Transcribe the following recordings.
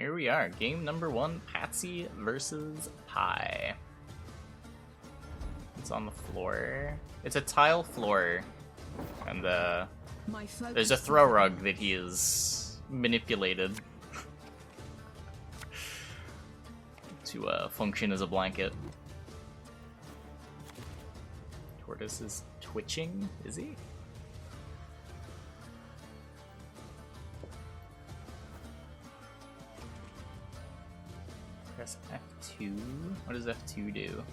here we are. Game number 1, Patsy versus Pie. It's on the floor. It's a tile floor. And there's a throw rug that he has manipulated to function as a blanket. Tortoise is twitching, is he? Press F2. What does F2 do?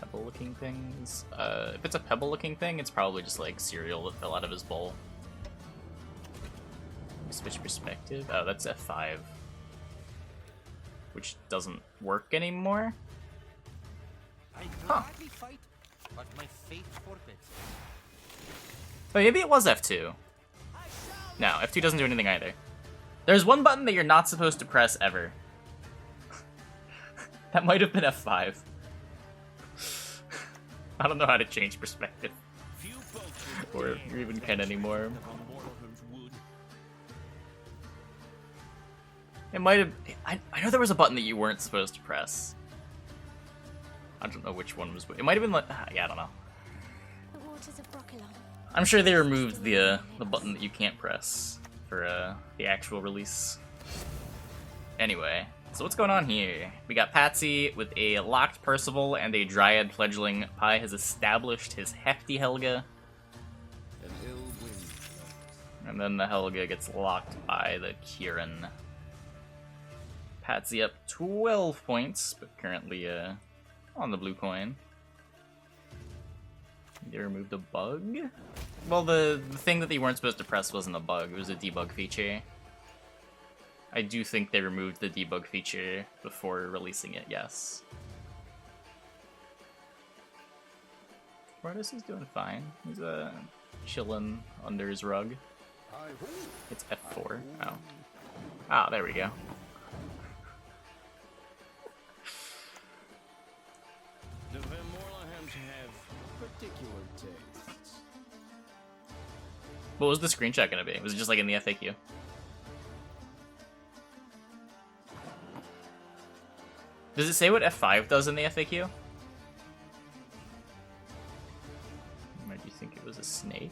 Pebble-looking things? If it's a pebble-looking thing, it's probably just like cereal that fell out of his bowl. Switch perspective. Oh, that's F5. Which doesn't work anymore? Huh. But maybe it was F2. No, F2 doesn't do anything either. There's one button that you're not supposed to press ever. That might have been F5. I don't know how to change perspective. Or if you even can anymore. It might have... I know there was a button that you weren't supposed to press. I don't know which one was... It might have been like... yeah, I don't know. I'm sure they removed the button that you can't press for the actual release. Anyway, so what's going on here? We got Patsy with a locked Percival and a Dryad fledgling. Pie has established his hefty Helga. And then the Helga gets locked by the Kieran. Patsy up 12 points, but currently on the blue coin. They removed a bug? Well, the thing that they weren't supposed to press wasn't a bug, it was a debug feature. I do think they removed the debug feature before releasing it, yes. Tortoise is doing fine. He's chilling under his rug. It's F4. Oh. Ah, there we go. What was the screenshot gonna be? Was it just like in the FAQ? Does it say what F5 does in the FAQ? Or do you think it was a snake?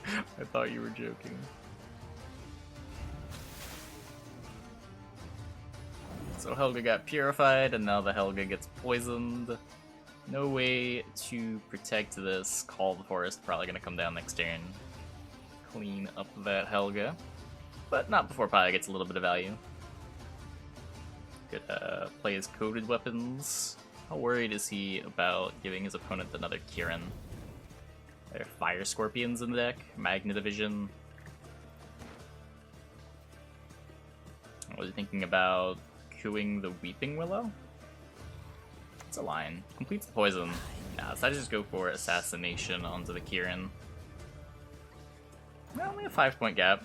I thought you were joking. So Helga got purified, and now the Helga gets poisoned. No way to protect this. Call the Forest, probably gonna come down next turn. Clean up that Helga. But not before Pie gets a little bit of value. Could play his coded weapons. How worried is he about giving his opponent another Kieran? There are Fire Scorpions in the deck, Magna Division. Was he thinking about cooing the Weeping Willow? It's a line. Completes the poison. Nah, so I just go for Assassination onto the Kieran. Well, only a 5-point gap.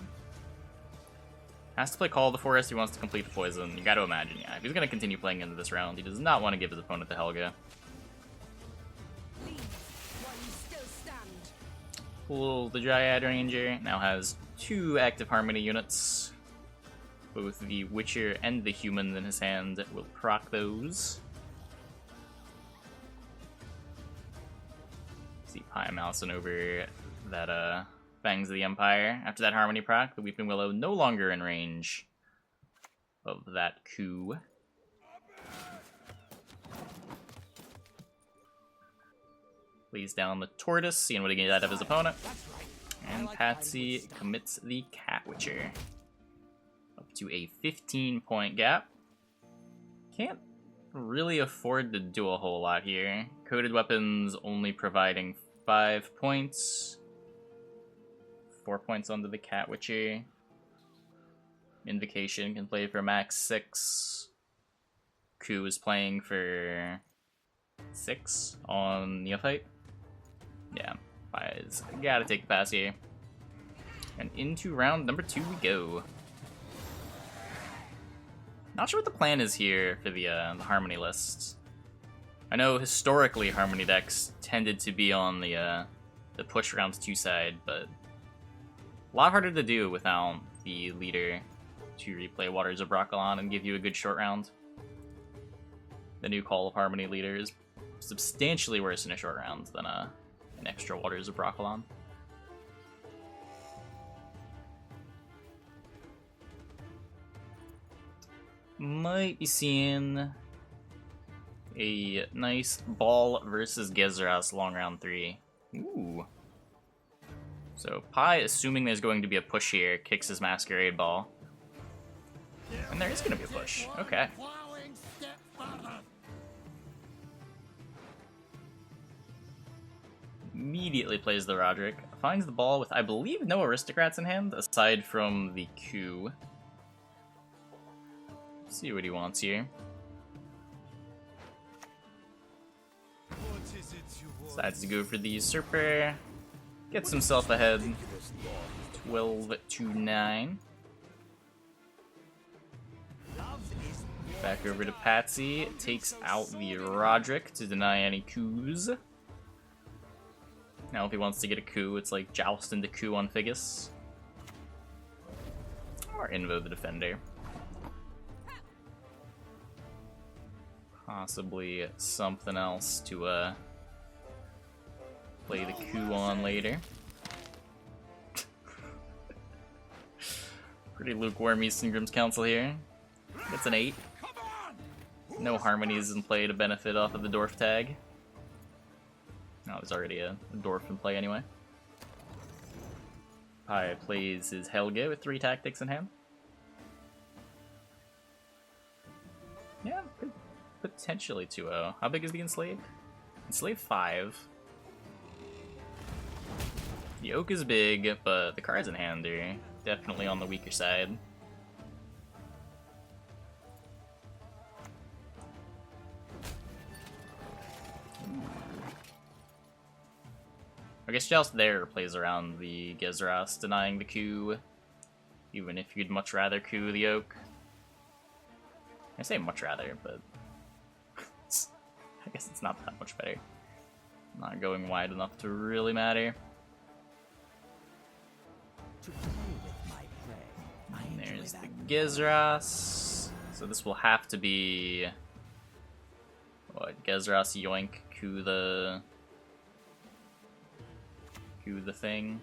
Has to play Call of the Forest, he wants to complete the poison. You gotta imagine, yeah. If he's gonna continue playing into this round, he does not want to give his opponent the Helga. Cool, the Dryad Ranger now has 2 active Harmony units. Both the Witcher and the Human in his hand will proc those. See Pie mousing over that Fangs of the Empire. After that Harmony proc, the Weeping Willow no longer in range of that coup. Plays down the Tortoise, seeing what he can get out of his opponent. And Patsy commits the Cat Witcher. Up to a 15-point gap. Can't really afford to do a whole lot here. Coded weapons only providing 5 points. 4 points onto the Cat Witcher. Invocation can play for max 6. Coup is playing for 6 on Neophyte. Yeah, Pie's gotta take the pass here. And into round number 2 we go. Not sure what the plan is here for the Harmony list. I know historically Harmony decks tended to be on the the push rounds 2 side, but a lot harder to do without the leader to replay Waters of Broccolon and give you a good short round. The new Call of Harmony leader is substantially worse in a short round than an extra Waters of Broccolon. Might be seeing a nice Ball versus Gezras long round 3. Ooh. So Pi, assuming there's going to be a push here, kicks his Masquerade Ball. And there is going to be a push. Okay. Immediately plays the Roderick. Finds the ball with, I believe, no Aristocrats in hand, aside from the coup. Let's see what he wants here. Decides to go for the Usurper. Gets himself ahead. 12-9. Back over to Patsy. Takes out the Roderick to deny any coups. Now if he wants to get a coup, it's like Joust into coup on Figus. Or Invo the Defender. Possibly something else to play the coup on later. Pretty lukewarm Eastern Grimm's Council here. Gets an 8. No harmonies in play to benefit off of the Dwarf tag. No, there's already a Dwarf in play anyway. Pi plays his Helge with 3 tactics in hand. Yeah, could potentially 2-0. How big is the Enslaved? Enslaved 5. The Oak is big, but the cards in hand are definitely on the weaker side. I guess Joust there plays around the Gezras, denying the coup, even if you'd much rather coup the Oak. I say much rather, but I guess it's not that much better. Not going wide enough to really matter. And there's the Gezras. So this will have to be what? Gezras yoink coup the thing.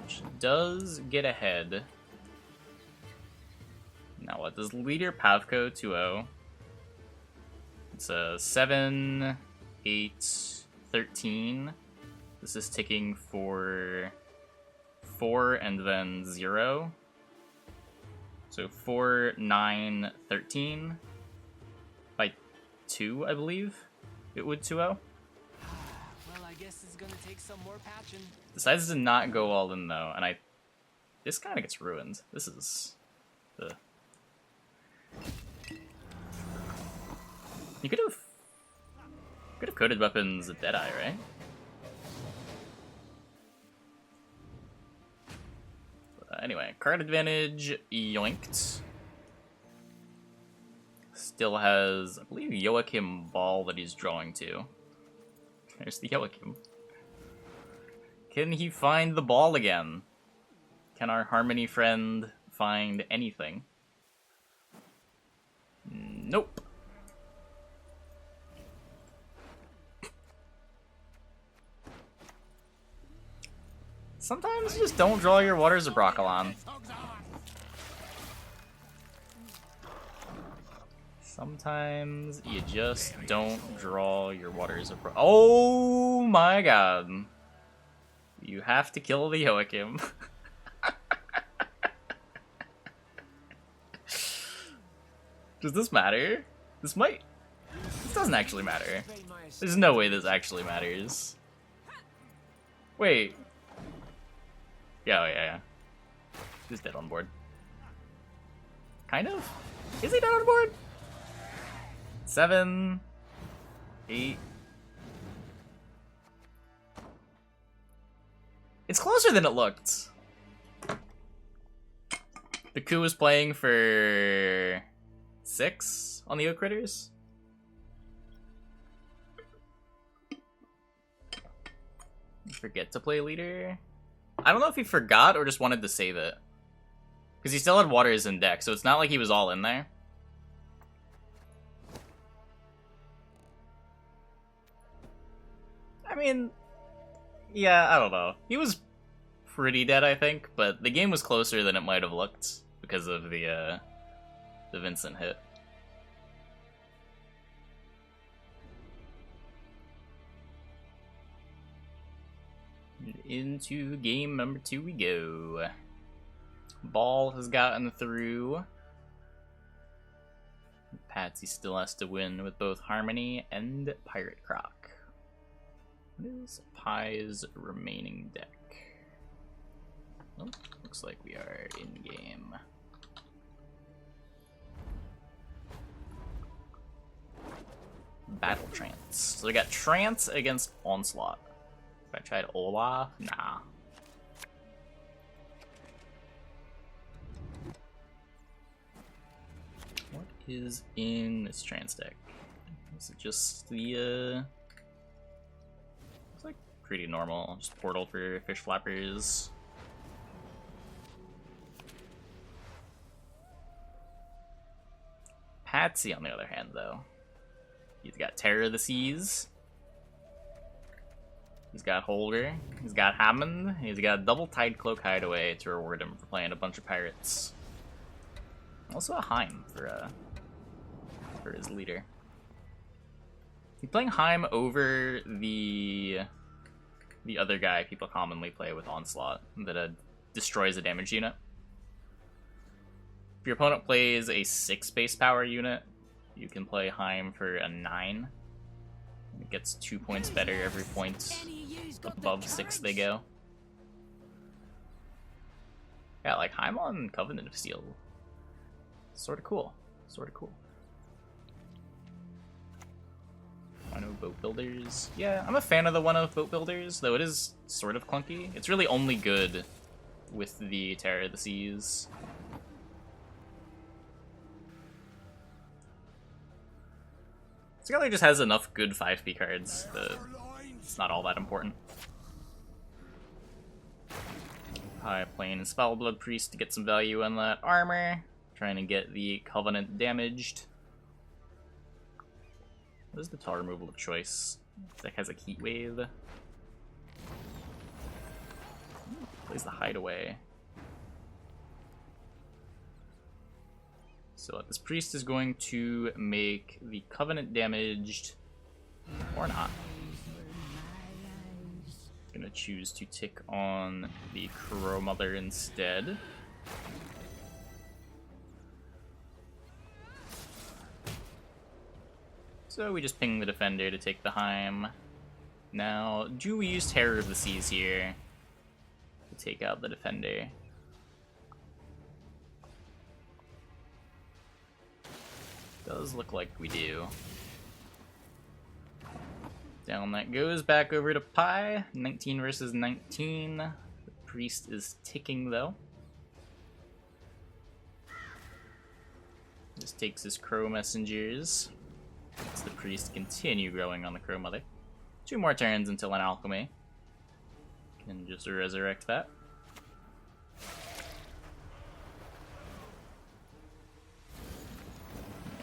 Which does get ahead. Now what does leader Pavko 2-0? It's a 7, 8, 13. This is ticking for 4 and then 0. So 4, 9, 13. By 2, I believe it would 2-0. Well, I guess it's gonna take some more patching. Decides to not go all in though, and this kind of gets ruined. This is the. You could have coded weapons at Deadeye, right? Anyway, card advantage yoinked. Still has, I believe, Joachim Ball that he's drawing to. There's the Joachim. Can he find the ball again? Can our Harmony friend find anything? Nope. Sometimes you just don't draw your Waters of Broccolon. Sometimes you just don't draw your Waters of Broccolon. Oh my god. You have to kill the Joachim. Does this matter? This doesn't actually matter. There's no way this actually matters. Wait. Yeah. He's dead on board. Kind of? Is he dead on board? 7, 8. It's closer than it looked. The coup was playing for 6 on the Oak Critters. Forget to play leader. I don't know if he forgot or just wanted to save it. Because he still had waters in deck, so it's not like he was all in there. I mean, yeah, I don't know. He was pretty dead, I think, but the game was closer than it might have looked because of the Vincent hit. Into game number 2 we go. Ball has gotten through. Patsy still has to win with both Harmony and Pirate Croc. What is Pie's remaining deck? Oh, looks like we are in game. Battle Trance. So we got Trance against Onslaught. If I tried Olaf, nah. What is in this Trance deck? Is it just the, it's like pretty normal, just Portal for Fish Flappers. Patsy, on the other hand, though. He's got Terror of the Seas. He's got Holger. He's got Hammond. He's got a double Tide Cloak Hideaway to reward him for playing a bunch of pirates. Also a Wahhim for his leader. He's playing Wahhim over the other guy people commonly play with Onslaught that destroys a damage unit. If your opponent plays a 6 base power unit, you can play Wahhim for a 9. It gets 2 points better every point above 6 they go. Yeah, like Wahhim on Covenant of Steel. Sort of cool. Sort of cool. One-O Boat Builders. Yeah, I'm a fan of the One-O Boat Builders, though it is sort of clunky. It's really only good with the Terror of the Seas. Scalar just has enough good 5p cards that it's not all that important. High playing Spellblood Priest to get some value on that armor. Trying to get the Covenant damaged. What is the tar removal of choice? Deck has a Heat Wave. Plays the Hideaway. So this priest is going to make the Covenant damaged, or not. Gonna choose to tick on the Crow Mother instead. So we just ping the defender to take the Wahhim. Now, do we use Terror of the Seas here to take out the defender? Does look like we do. Down that goes, back over to Pie. 19 versus 19. The priest is ticking though. Just takes his Crow Messengers. Lets the priest continue growing on the Crow Mother. 2 more turns until an alchemy. Can just resurrect that.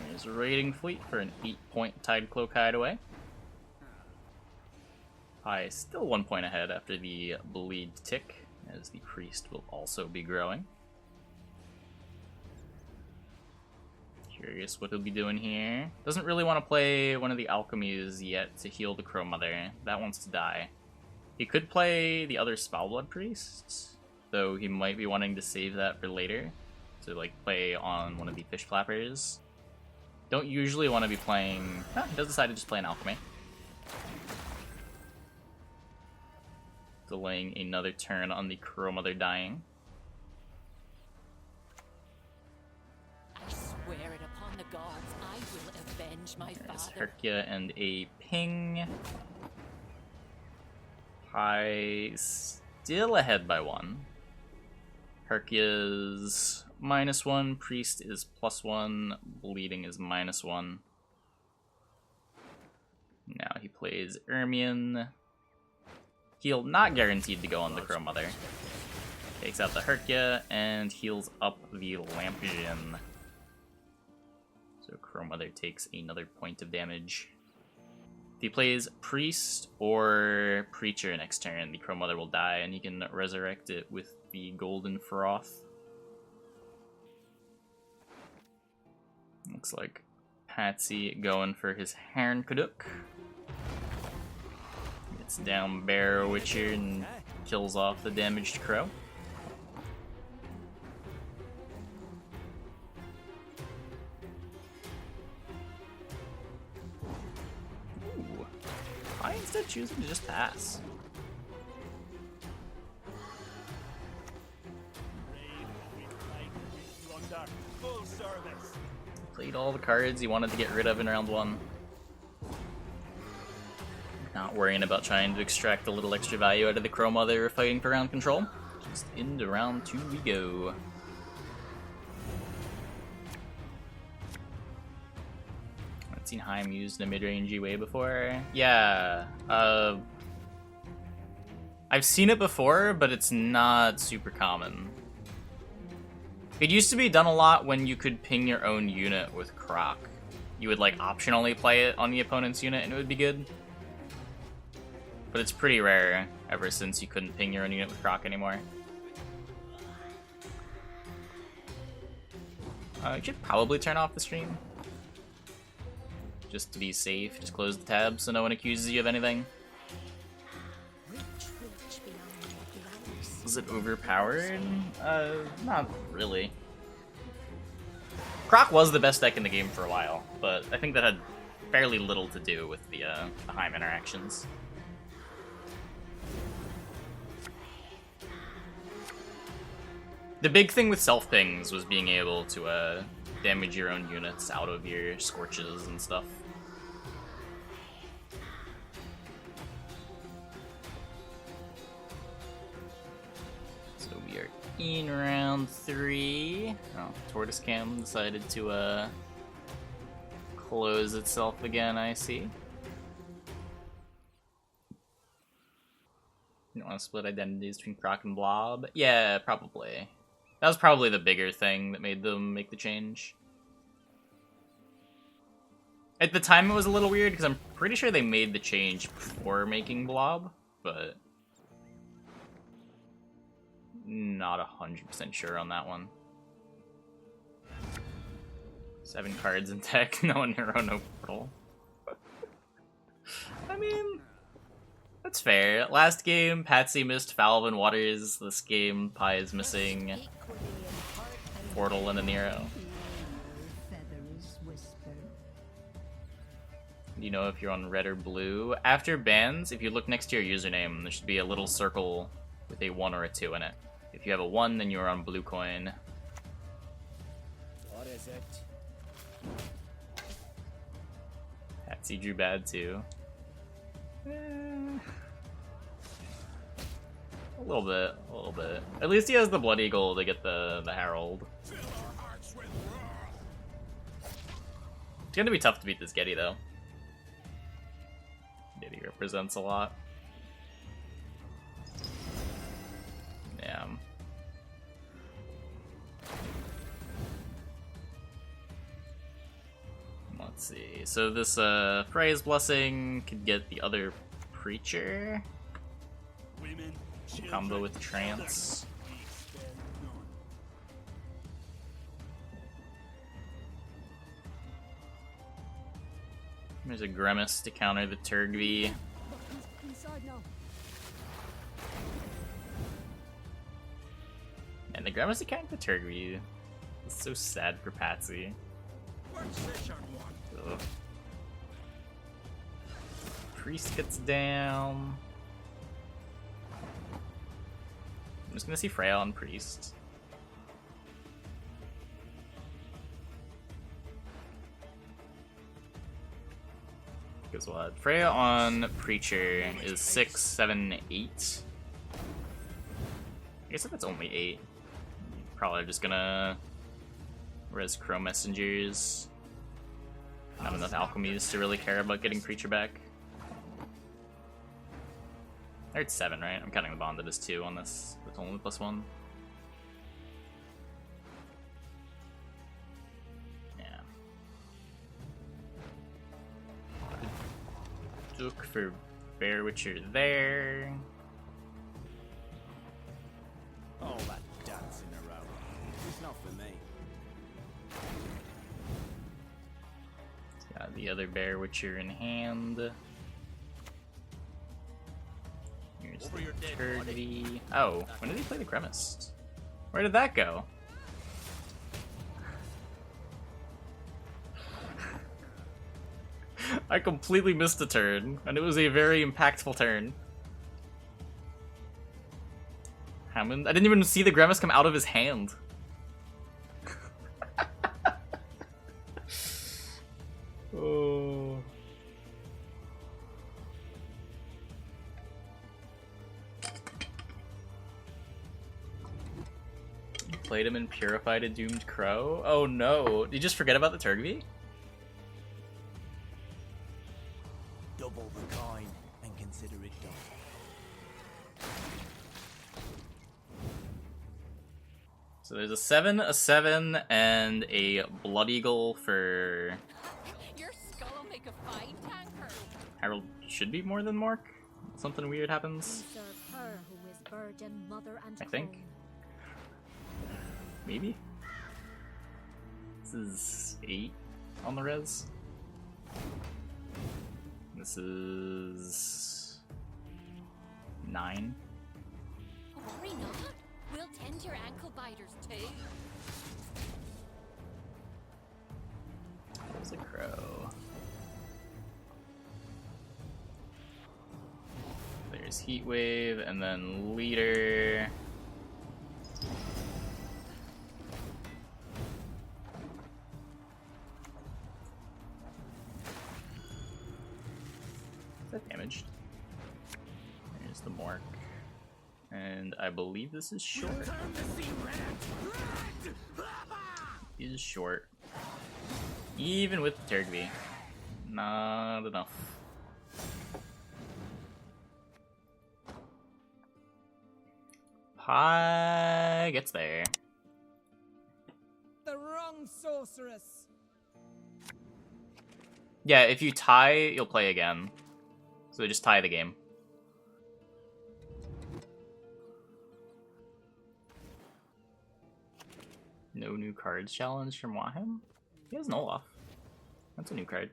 There's a raiding fleet for an 8-point Tide Cloak Hideaway. Pie still 1 point ahead after the bleed tick, as the priest will also be growing. Curious what he'll be doing here. Doesn't really want to play one of the alchemies yet to heal the Crow Mother. That wants to die. He could play the other Spellblood Priests, though he might be wanting to save that for later, to like play on one of the Fish Flappers. Don't usually want to be playing... he does decide to just play an alchemy. Delaying another turn on the Crow Mother dying. I swear it upon the gods, I will avenge my There's father. Herkia and a ping. Pie still ahead by 1. Herkia's -1, Priest is +1, Bleeding is -1. Now he plays Ermion. Heal not guaranteed to go on the Crow Mother. Takes out the Herkia and heals up the Lampion. So Crow Mother takes another point of damage. If he plays Priest or Preacher next turn, the Crow Mother will die and he can resurrect it with the Golden Froth. Looks like Patsy going for his Hernkuduk. Gets down Barrow Witcher and kills off the damaged crow. Ooh. I instead choosing to just pass. Played all the cards he wanted to get rid of in round 1. Not worrying about trying to extract a little extra value out of the Crow Mother or fighting for round control. Just into round 2 we go. I've seen Wahhim used in a mid-rangey way before. Yeah, I've seen it before, but it's not super common. It used to be done a lot when you could ping your own unit with Croc. You would like optionally play it on the opponent's unit and it would be good. But it's pretty rare ever since you couldn't ping your own unit with Croc anymore. You should probably turn off the stream. Just to be safe, just close the tab so no one accuses you of anything. Was it overpowered? Not really. Croc was the best deck in the game for a while, but I think that had fairly little to do with the Wahhim interactions. The big thing with self-pings was being able to damage your own units out of your Scorches and stuff. In round 3, oh, Tortoise Cam decided to close itself again, I see. You don't want to split identities between Croc and Blob? Yeah, probably. That was probably the bigger thing that made them make the change. At the time it was a little weird, because I'm pretty sure they made the change before making Blob, but not 100% sure on that one. 7 cards in deck, no Hero, no Portal. I mean, that's fair. Last game, Patsy missed Falvin Waters. This game, Pi is missing Portal and a Nero. Do you know if you're on red or blue? After bans, if you look next to your username, there should be a little circle with a 1 or a 2 in it. If you have a 1, then you're on blue coin. What is it? Patsy drew bad too. A little bit, a little bit. At least he has the Blood Eagle to get the Herald. It's gonna be tough to beat this Getty though. Getty represents a lot. Damn. Let's see. So this Frey's Blessing could get the other Preacher. Combo with Trance. There's a Grimace to counter the Turgby. And the Grimace to counter the Turgby. It's so sad for Patsy. Ugh. Priest gets down. I'm just gonna see Freya on Priest. Because what? Freya on Preacher is 6, 7, 8. I guess if it's only 8. Probably just gonna res Crow Messengers. Not enough alchemies to really care about getting creature back. It's 7, right? I'm counting the bonded as 2 on this. It's only +1. Yeah. Look for Bear Witcher there. All that dancing around. It's not for me. Got the other Bear Witcher in hand. Here's Over the your dead Turvy. Oh, when did he play the Grimmist? Where did that go? I completely missed a turn, and it was a very impactful turn. Hammond? I didn't even see the Grimmist come out of his hand. Oh. Played him and purified a doomed crow? Oh no. Did you just forget about the Turgvy? Double the coin and consider it done. So there's a 7, a 7, and a Blood Eagle for Your skull will make a fine tanker. Harold. Should be more than Mork. Something weird happens. We serve her who is virgin, mother, and I think. home. Maybe? This is 8 on the res. This is 9. Worry not. We'll tend your ankle biters too. There's a crow. There's Heatwave, and then Leader. Is that damaged? There's the Mork. And I believe this is short. Is short. Even with the Turgvy. Not enough. Pie gets there. The wrong sorceress. Yeah, if you tie, you'll play again. So just tie the game. No new cards challenge from Wahhim? He has an Olaf. That's a new card.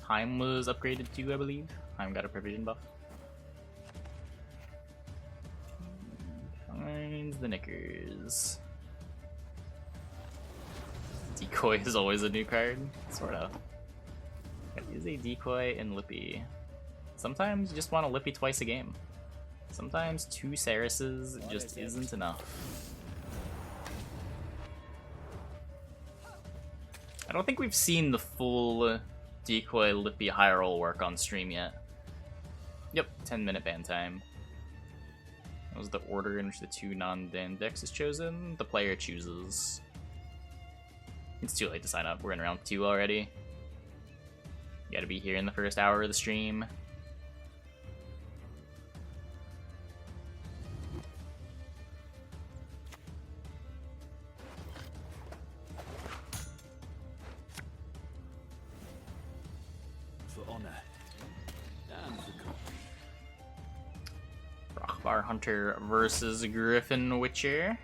Time was upgraded too, I believe. Time got a provision buff. Finds the knickers. Decoy is always a new card, sorta. Use a decoy and Lippy. Sometimes you just want to Lippy twice a game. Sometimes 2 Ceryses just isn't enough. I don't think we've seen the full decoy Lippy high roll work on stream yet. Yep, 10-minute ban time. That was the order in which the 2 non-Dan decks is chosen. The player chooses. It's too late to sign up. We're in round 2 already. You gotta be here in the first hour of the stream. For honor. And for Rockbar Hunter versus Griffin Witcher.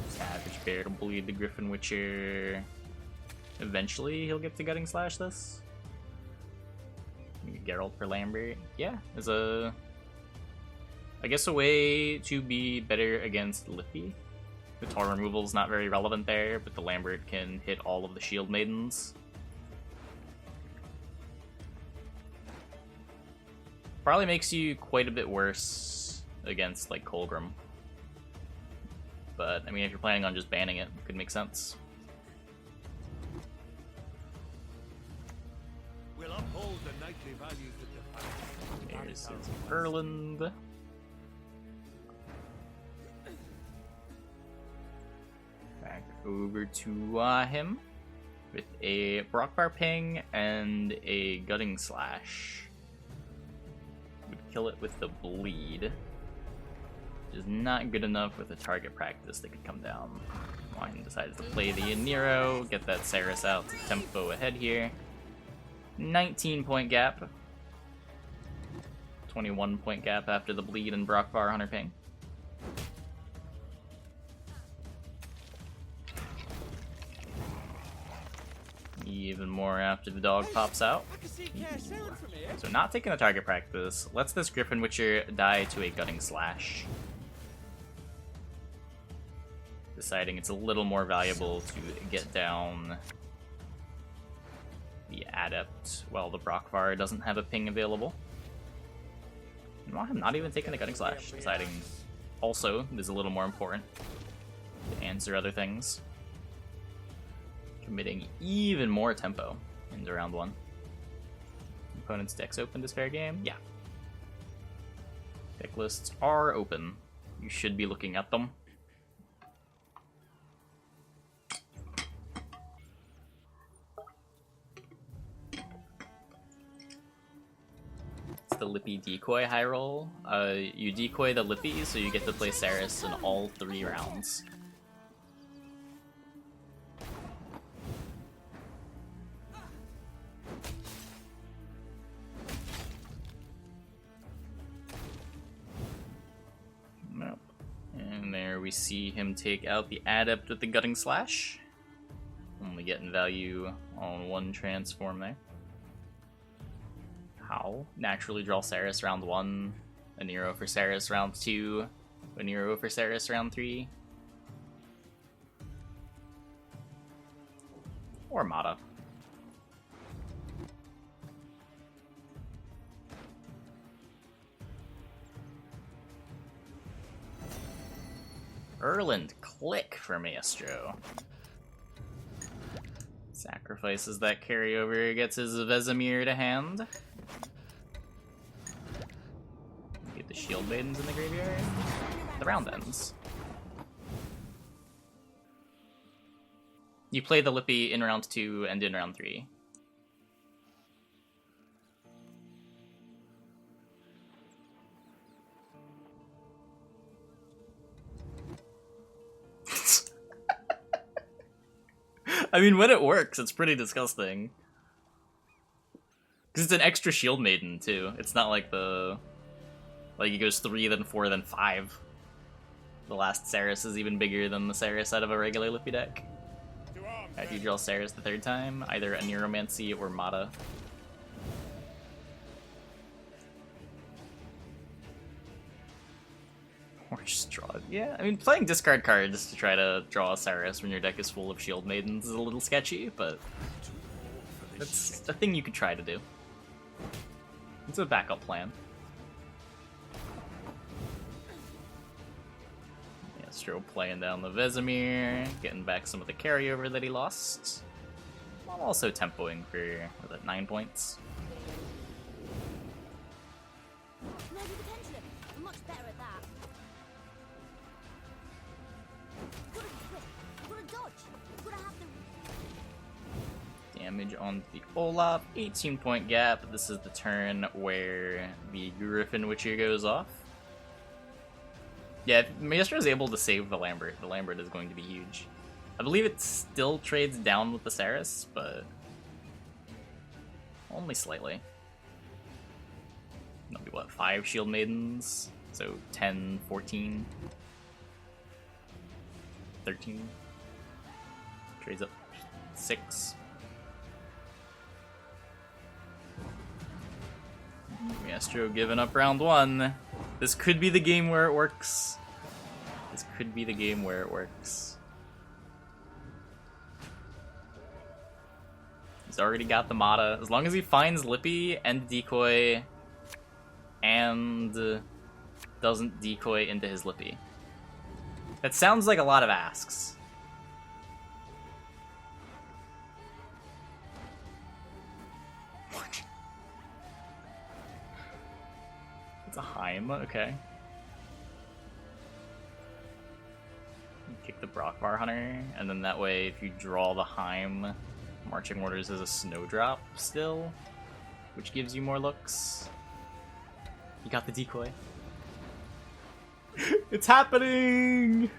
Savage Bear to bleed the Griffin Witcher. Eventually he'll get to Gutting Slash this. Maybe Geralt for Lambert. Yeah, is a... I guess a way to be better against Lippy. The Tor removal is not very relevant there, but the Lambert can hit all of the Shield Maidens. Probably makes you quite a bit worse against, like, Colgrim. But, I mean, if you're planning on just banning it, it could make sense. we'll uphold the knightly values of the family. There's his Erland. over to Wahhim with a Brockbar Ping and a Gutting Slash. Would kill it with the Bleed. Which is not good enough with a target practice that could come down. Wahhim decides to play the Nero, get that Cerys out to tempo ahead here. 19-point gap. 21-point gap after the Bleed and Brockbar Hunter Ping. Even more after the dog pops out. So not taking the target practice. Lets this Griffin Witcher die to a Gutting Slash. Deciding it's a little more valuable to get down the Adept while the Brockvar doesn't have a ping available. And while I'm not even taking the Gutting Slash, deciding also it is a little more important to answer other things. Committing even more tempo into round 1. Opponent's deck's opened is fair game? Yeah. Deck lists are open. You should be looking at them. It's the Lippy decoy high roll. You decoy the Lippy, so you get to play Cerys in all 3 rounds. We see him take out the Adept with the Gutting Slash. Only getting value on 1 transform there. How? Naturally draw Cerys round 1, a Nero for Cerys round 2, a Nero for Cerys round 3. Or Mata. Erland click for Maestro. Sacrifices that carryover, gets his Vesemir to hand. Get the Shield Maidens in the graveyard. The round ends. You play the Lippy in round 2 and in round 3. I mean, when it works, it's pretty disgusting. Because it's an extra Shield Maiden, too. It's not like the... Like, it goes 3, then 4, then 5. The last Cerys is even bigger than the Cerys out of a regular Lippy deck. Alright, you draw Cerys the 3rd time. Either a Neuromancy or Mata. Or just draw it. Yeah, I mean, playing discard cards to try to draw a Cerys when your deck is full of Shield Maidens is a little sketchy, but it's a thing you could try to do. It's a backup plan. Maestro playing down the Vesemir, getting back some of the carryover that he lost. While also tempoing for, was it 9 points? Maybe the pendulum. I'm much better at that. Gotta dodge. Gotta have the Damage on the Olaf, 18-point gap. This is the turn where the Griffin Witcher goes off. Yeah, if Maestro is able to save the Lambert is going to be huge. I believe it still trades down with the Cerys, but only slightly. That'll be what, 5 Shield Maidens? So 10, 14, 13. Trades up 6. Maestro giving up round 1. This could be the game where it works. This could be the game where it works. He's already got the Mata. As long as he finds Lippy and Decoy and doesn't decoy into his Lippy. That sounds like a lot of asks. It's a Wahhim, okay. kick the Brockvar Hunter, and then that way if you draw the Wahhim, Marching Orders as a snowdrop still, which gives you more looks. You got the decoy. It's happening!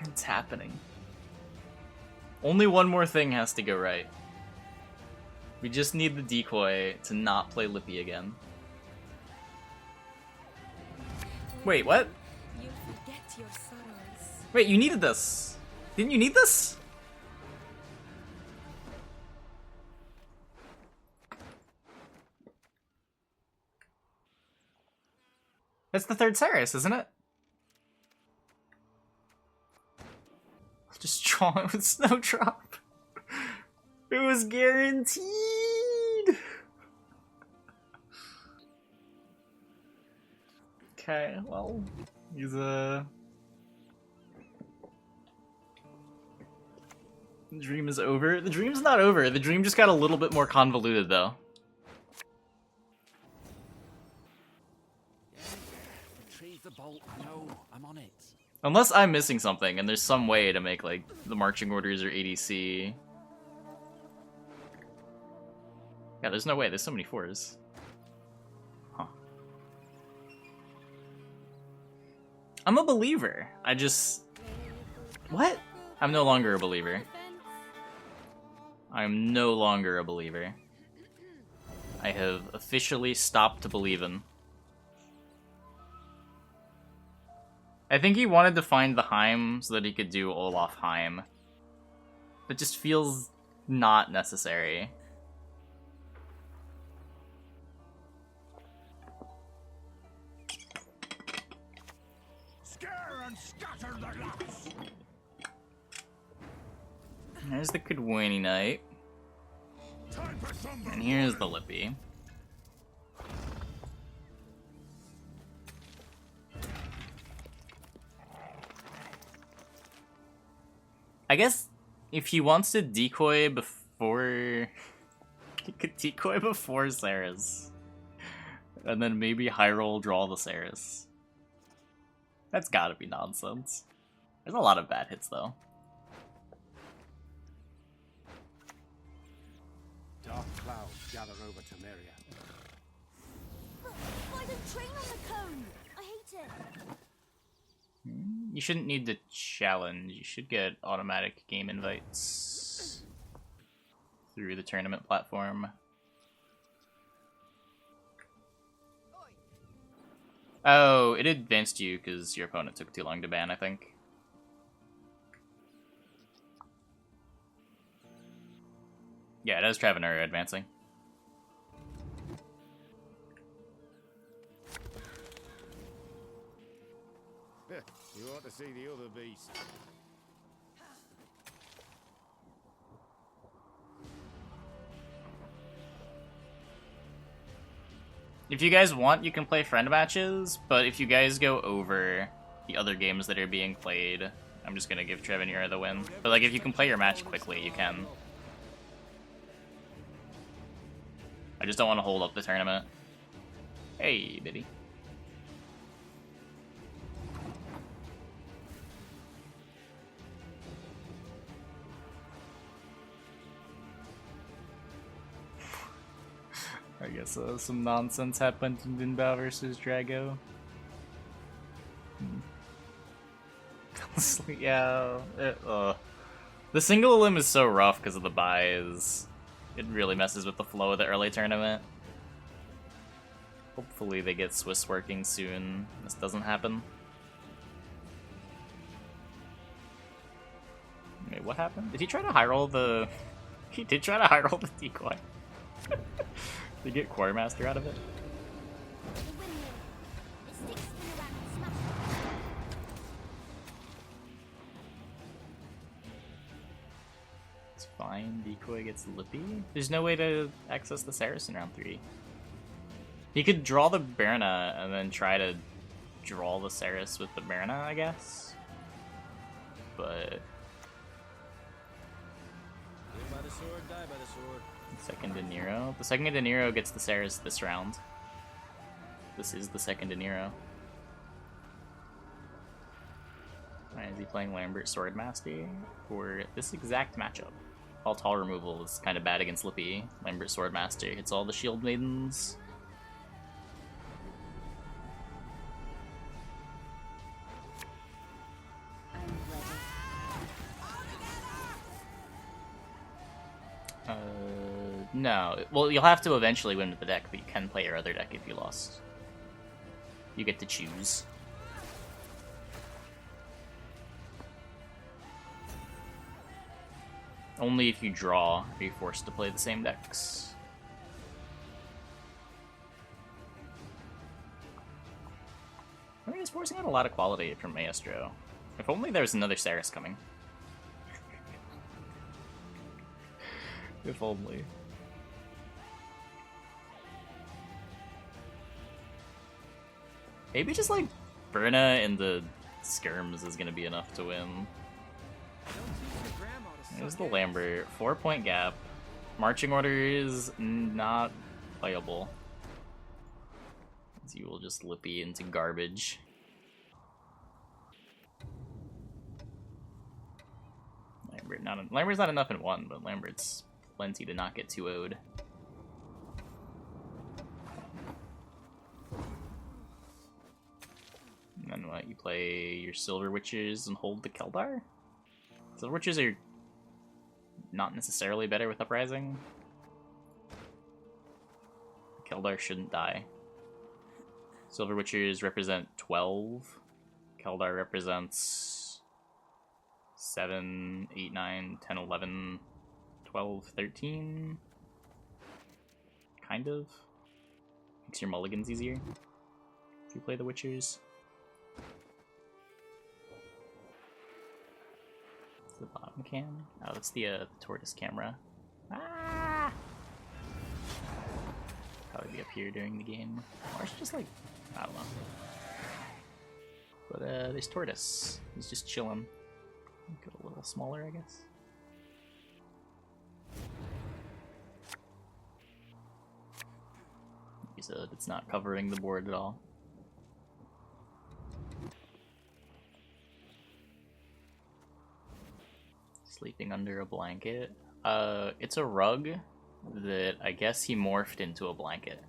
It's happening. Only one more thing has to go right. We just need the decoy to not play Lippy again. Wait, what? You'll forget your sorrows. Wait, you needed this. Didn't you need this? That's the third Cerys, isn't it? I'll just draw it with Snowdrop. It was guaranteed! Okay, well, he's a... The dream is over. The dream's not over. The dream just got a little bit more convoluted, though. Retrieve the bolt. I know. I'm on it. Unless I'm missing something, and there's some way to make, like, the marching orders or ADC. Yeah, there's no way. There's so many 4s. Huh. I'm a believer. I just... What? I'm no longer a believer. I'm no longer a believer. I have officially stopped believing. I think he wanted to find the Wahhim so that he could do Olaf Wahhim. That just feels not necessary. Scare and scatter the lots. There's the Kudwini Knight. And here's the Lippy. I guess if he wants to decoy before... He could decoy before Cerys. And then maybe high roll draw the Cerys. That's gotta be nonsense. There's a lot of bad hits though. Dark clouds gather over Temeria. Why don't train on the cone? I hate it. You shouldn't need to challenge. You should get automatic game invites through the tournament platform. Oh, it advanced you because your opponent took too long to ban, I think. Yeah, it has Travener advancing. You ought to see the other beast. If you guys want, you can play friend matches, but if you guys go over the other games that are being played, I'm just gonna give Travener the win. But like, if you can play your match quickly, you can. I just don't want to hold up the tournament. Hey, Biddy. I guess some nonsense happened in DINBAO versus Drago. Yeah, the single elim is so rough because of the buys. It really messes with the flow of the early tournament. Hopefully they get Swiss working soon. This doesn't happen. Wait, what happened? Did he try to high roll the... He did try to high roll the decoy. Did he get Quartermaster out of it? The windmill. It sticks spin around and smashes. It's fine. Decoy gets Lippy. There's no way to access the Cerys in round 3. He could draw the Berna and then try to draw the Cerys with the Berna, I guess. But... Live by the sword, die by the sword. Second De Niro. The second De Niro gets the Cerys this round. This is the second De Niro. Alright, is he playing Lambert Swordmaster for this exact matchup? All tall removal is kind of bad against Lippy. Lambert Swordmaster hits all the Shield Maidens. No. Well, you'll have to eventually win with the deck, but you can play your other deck if you lost. You get to choose. Only if you draw are you forced to play the same decks. I mean, he's forcing out a lot of quality from Maestro. If only there was another Cerys coming. If only. Maybe just like Burna and the Skirms is gonna be enough to win. There's the Lambert. 4-point gap. Marching order is not playable. You will just Lippy into garbage. Lambert's not enough in one, but Lambert's plenty to not get 2-0'd. And then what, you play your Silver Witches and hold the Keldar? Silver Witches are not necessarily better with Uprising. Keldar shouldn't die. Silver Witches represent 12. Keldar represents 7, 8, 9, 10, 11, 12, 13. Kind of. Makes your mulligans easier if you play the Witchers. The bottom cam? Oh, that's the tortoise camera. Ah! Probably be up here during the game. Or it's just like, I don't know. But there's Tortoise. He's just chilling. Go a little smaller, I guess. So it's not covering the board at all. Sleeping under a blanket. It's a rug that I guess he morphed into a blanket.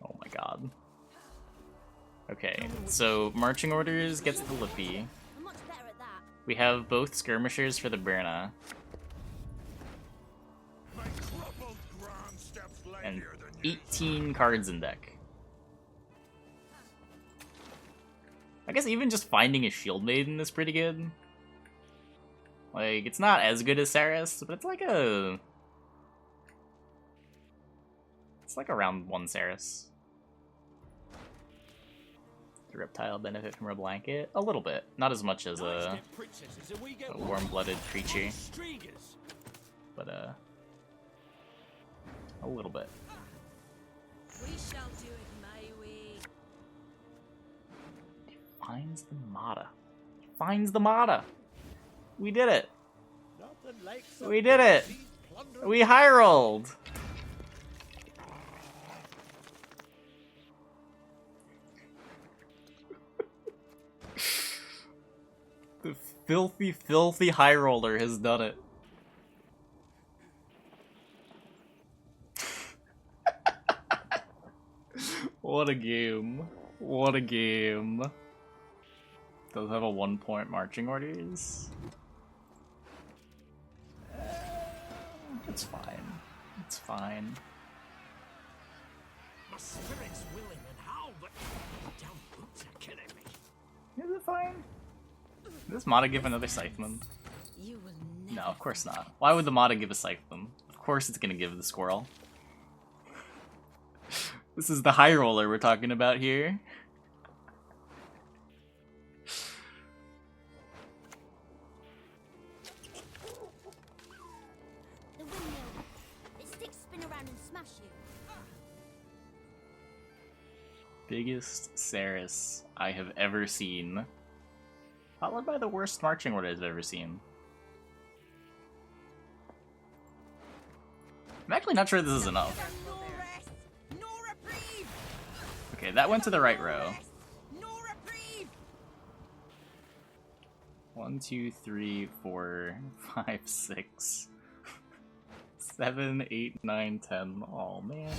Oh my god. Okay, so Marching Orders gets the Lippy. I'm much better at that. We have both Skirmishers for the Berna. And 18 cards in deck. I guess even just finding a Shield Maiden is pretty good. Like, it's not as good as Cerys, but it's like a... It's like a round 1 Cerys. The Reptile benefit from a blanket? A little bit. Not as much as a warm-blooded creature. But, a little bit. We shall do it my way. Finds the Mata. Finds the Mata! We did it! We did it! We high rolled! The filthy, filthy high roller has done it. What a game. What a game. Does have a 1-point Marching Orders. It's fine. It's fine. My spirit's willing and how, but damn boots are killing me. Is it fine? Does Mata give another Scytheman? You will never. No, of course not. Why would the Mata give a Scytheman? Of course it's gonna give the Squirrel. This is the high roller we're talking about here. The windmill. Its sticks spin around and smash you. Biggest Cerys I have ever seen. Followed by the worst marching orders I've ever seen. I'm actually not sure this is enough. No rest, no reprieve. Okay, that went to the right row. No reprieve. 1, 2, 3, 4, 5, 6, 7, 8, 9, 10. Oh man.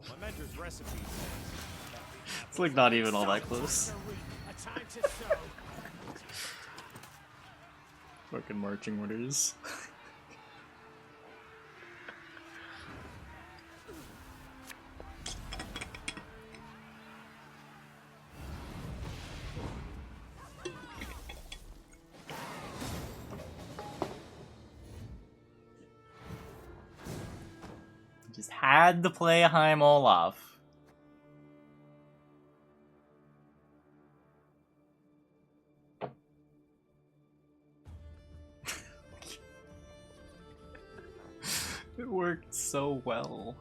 My mentor's recipe says It's like not even all that close. a time to sow. Fucking marching orders. Just had to play Wahhim Olaf. It worked so well.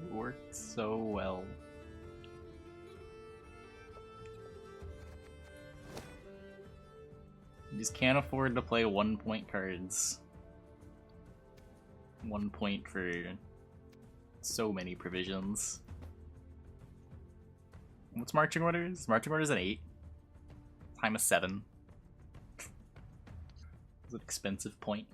It worked so well. You just can't afford to play 1-point cards. 1 point for so many provisions. What's marching orders? Marching orders at 8. Time of 7. It's an expensive point.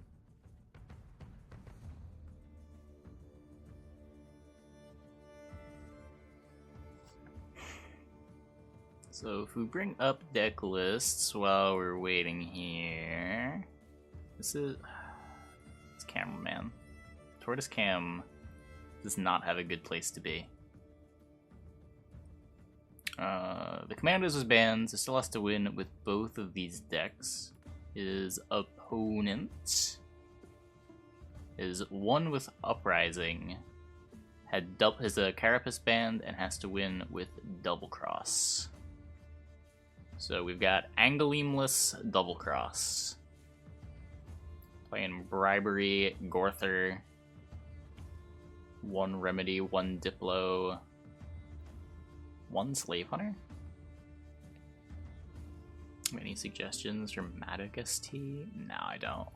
So if we bring up deck lists while we're waiting here, this is it's cameraman. Tortoise Cam does not have a good place to be. The Commandos was banned, so still has to win with both of these decks. His opponent is one with Uprising, has a Carapace band, and has to win with Double Cross. So we've got Angleemless Double Cross. Playing Bribery, Gorther, 1 Remedy, 1 Diplo, 1 Slave Hunter? Any suggestions from Matic ST? No, I don't.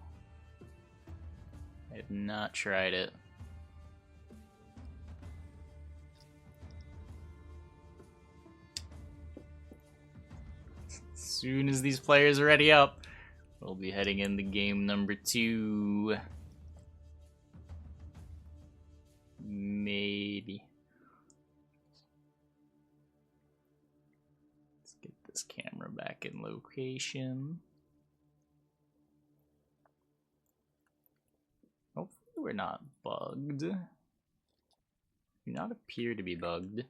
I have not tried it. As soon as these players are ready up, we'll be heading into game number 2. Maybe. Let's get this camera back in location. Hopefully we're not bugged. Do not appear to be bugged.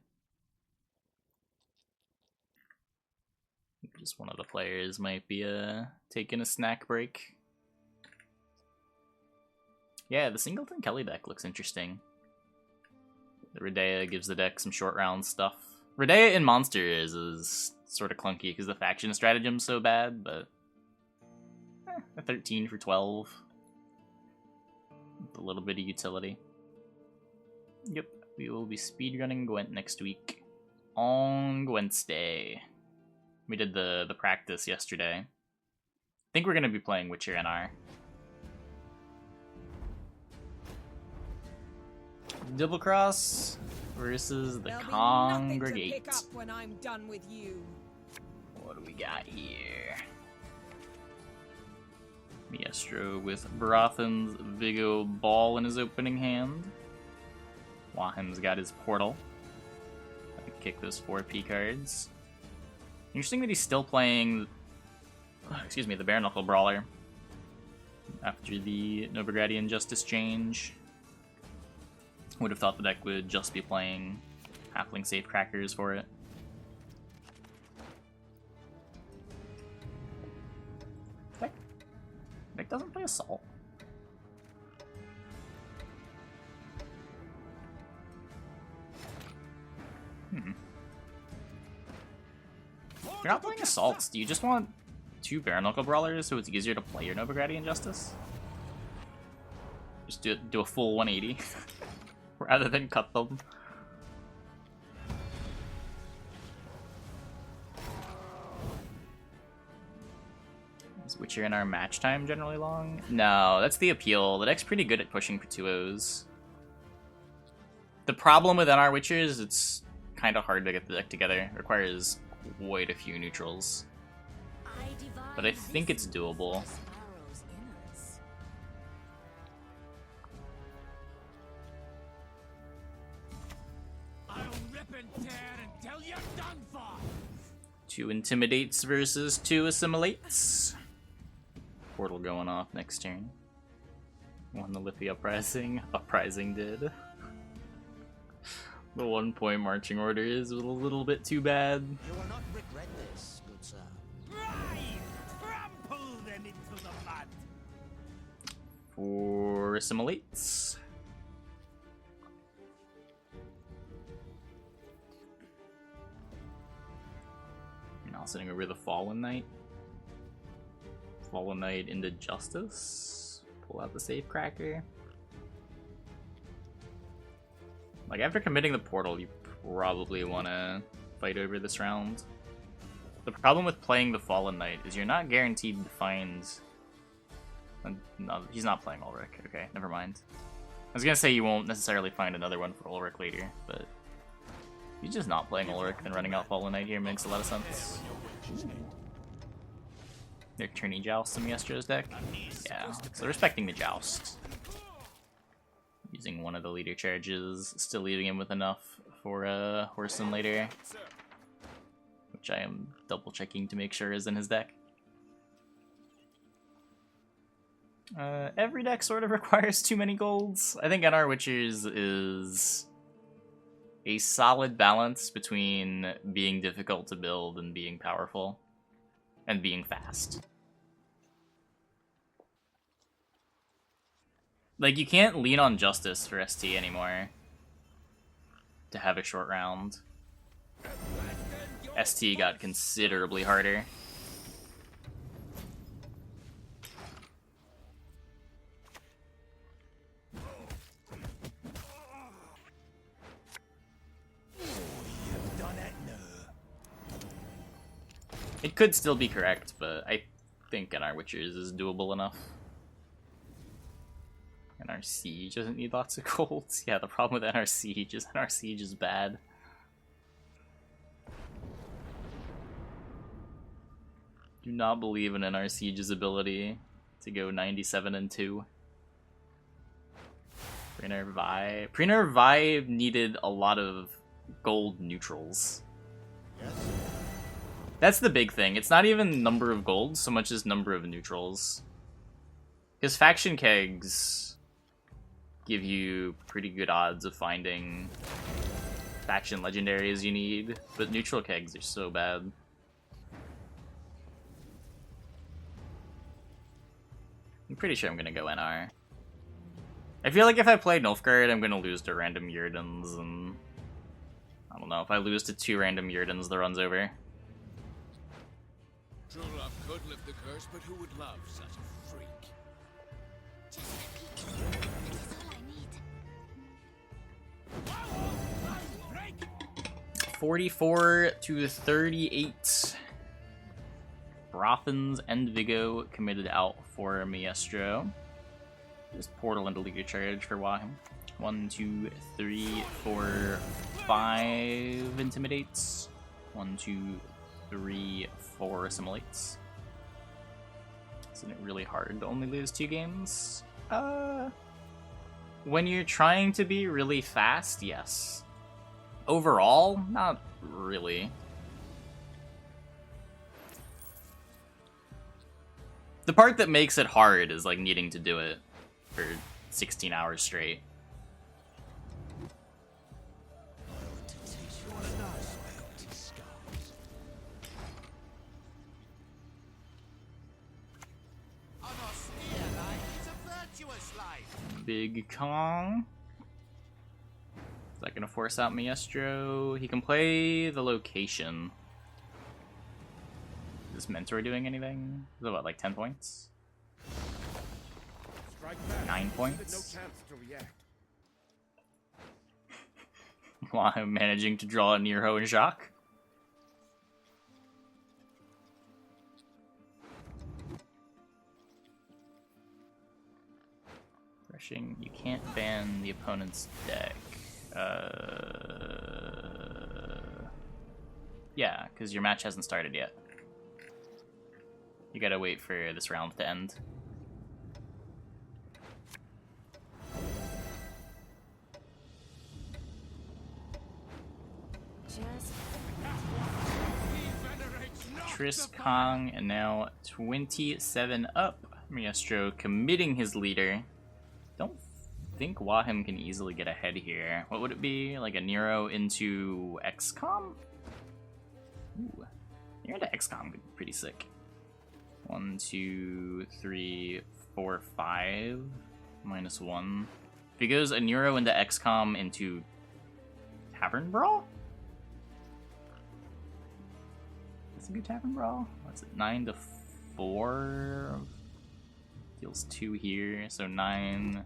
Just one of the players might be taking a snack break. Yeah, the Singleton Kelly deck looks interesting. The Redea gives the deck some short round stuff. Redea in Monsters is sort of clunky because the faction stratagem's so bad, but a 13 for 12. With a little bit of utility. Yep, we will be speedrunning Gwent next week on Gwent's Day. We did the practice yesterday. I think we're going to be playing Witcher NR. Double Cross versus the Congregate. Pick up when I'm done with you. What do we got here? Maestro with Barothan's Vigo Ball in his opening hand. Wahhim's got his Portal. Gonna kick those 4P cards. Interesting that he's still playing, excuse me, the Bare Knuckle Brawler after the Novigradian Justice change. Would have thought the deck would just be playing Halfling Safecrackers for it. Deck doesn't play Assault. If you're not playing Assaults, do you just want 2 Bare Knuckle Brawlers so it's easier to play your Novigradian Justice? Just do a full 180 rather than cut them. Which are in our match time generally long? No, that's the appeal. The deck's pretty good at pushing for 2-0s. The problem with NR Witcher is it's kind of hard to get the deck together. It requires quite a few neutrals. But I think it's doable. I'll rip and tear until you're done for. 2 Intimidates versus 2 Assimilates. Portal going off next turn. Won the Liffey Uprising. Uprising did. The 1-point marching order is a little bit too bad. You will not regret this, good sir. Right! Trample them into the mud. 4 Assimilates. Now sitting over the Fallen Knight. Fallen Knight into Justice. Pull out the Safecracker. Like, after committing the portal, you probably want to fight over this round. The problem with playing the Fallen Knight is you're not guaranteed to find... No, he's not playing Ulrich. Okay, never mind. I was gonna say you won't necessarily find another one for Ulrich later, but... He's just not playing Ulrich and running out Fallen Knight here makes a lot of sense. They're turning Joust in Miestro's deck? Yeah, so respecting the Joust. Using one of the leader charges, still leaving him with enough for a Horson later. Which I am double checking to make sure is in his deck. Every deck sort of requires too many golds. I think NR Witchers is a solid balance between being difficult to build and being powerful. And being fast. Like, you can't lean on Justice for ST anymore to have a short round. ST got considerably harder. It could still be correct, but I think NR Witchers is doable enough. NR Siege doesn't need lots of golds. Yeah, the problem with NR Siege is NR Siege is bad. Do not believe in NR Siege's ability to go 97-2. Prener Vi needed a lot of gold neutrals. Yes. That's the big thing. It's not even number of golds so much as number of neutrals. Because faction kegs give you pretty good odds of finding faction legendaries you need, but neutral kegs are so bad. I'm pretty sure I'm gonna go NR. I feel like if I play Nilfgaard, I'm gonna lose to random Yerdens, and I don't know, if I lose to 2 random Yerdens, the run's over. True love could lift the curse, but who would love such a freak? Just a peek. That is all I need. 44-38. Brothans and Vigo committed out for Miestro. Just portal into leader charge for Wahhim. 1, 2, 3, 4, 5 intimidates. 1, 2, 3, 4 assimilates. Isn't it really hard to only lose 2 games? When you're trying to be really fast, yes. Overall, not really. The part that makes it hard is like needing to do it for 16 hours straight. Big Kong. Is that gonna force out Miestro? He can play the location. Is this Mentor doing anything? Is it what, like 10 points? 9 points? While I'm managing to draw a Nero and Jacques. Rushing. You can't ban the opponent's deck. Yeah, because your match hasn't started yet. You gotta wait for this round to end. Just Triss Kong, and now 27 up. Maestro committing his leader. Don't think Wahhim can easily get ahead here. What would it be? Like a Nero into XCOM? Ooh. Nero into XCOM could be pretty sick. 1, 2, 3, 4, 5. -1. If he goes a Nero into XCOM into Tavern Brawl? Does it be Tavern Brawl? What's it? 9 to 4? Deals 2 here, so 9,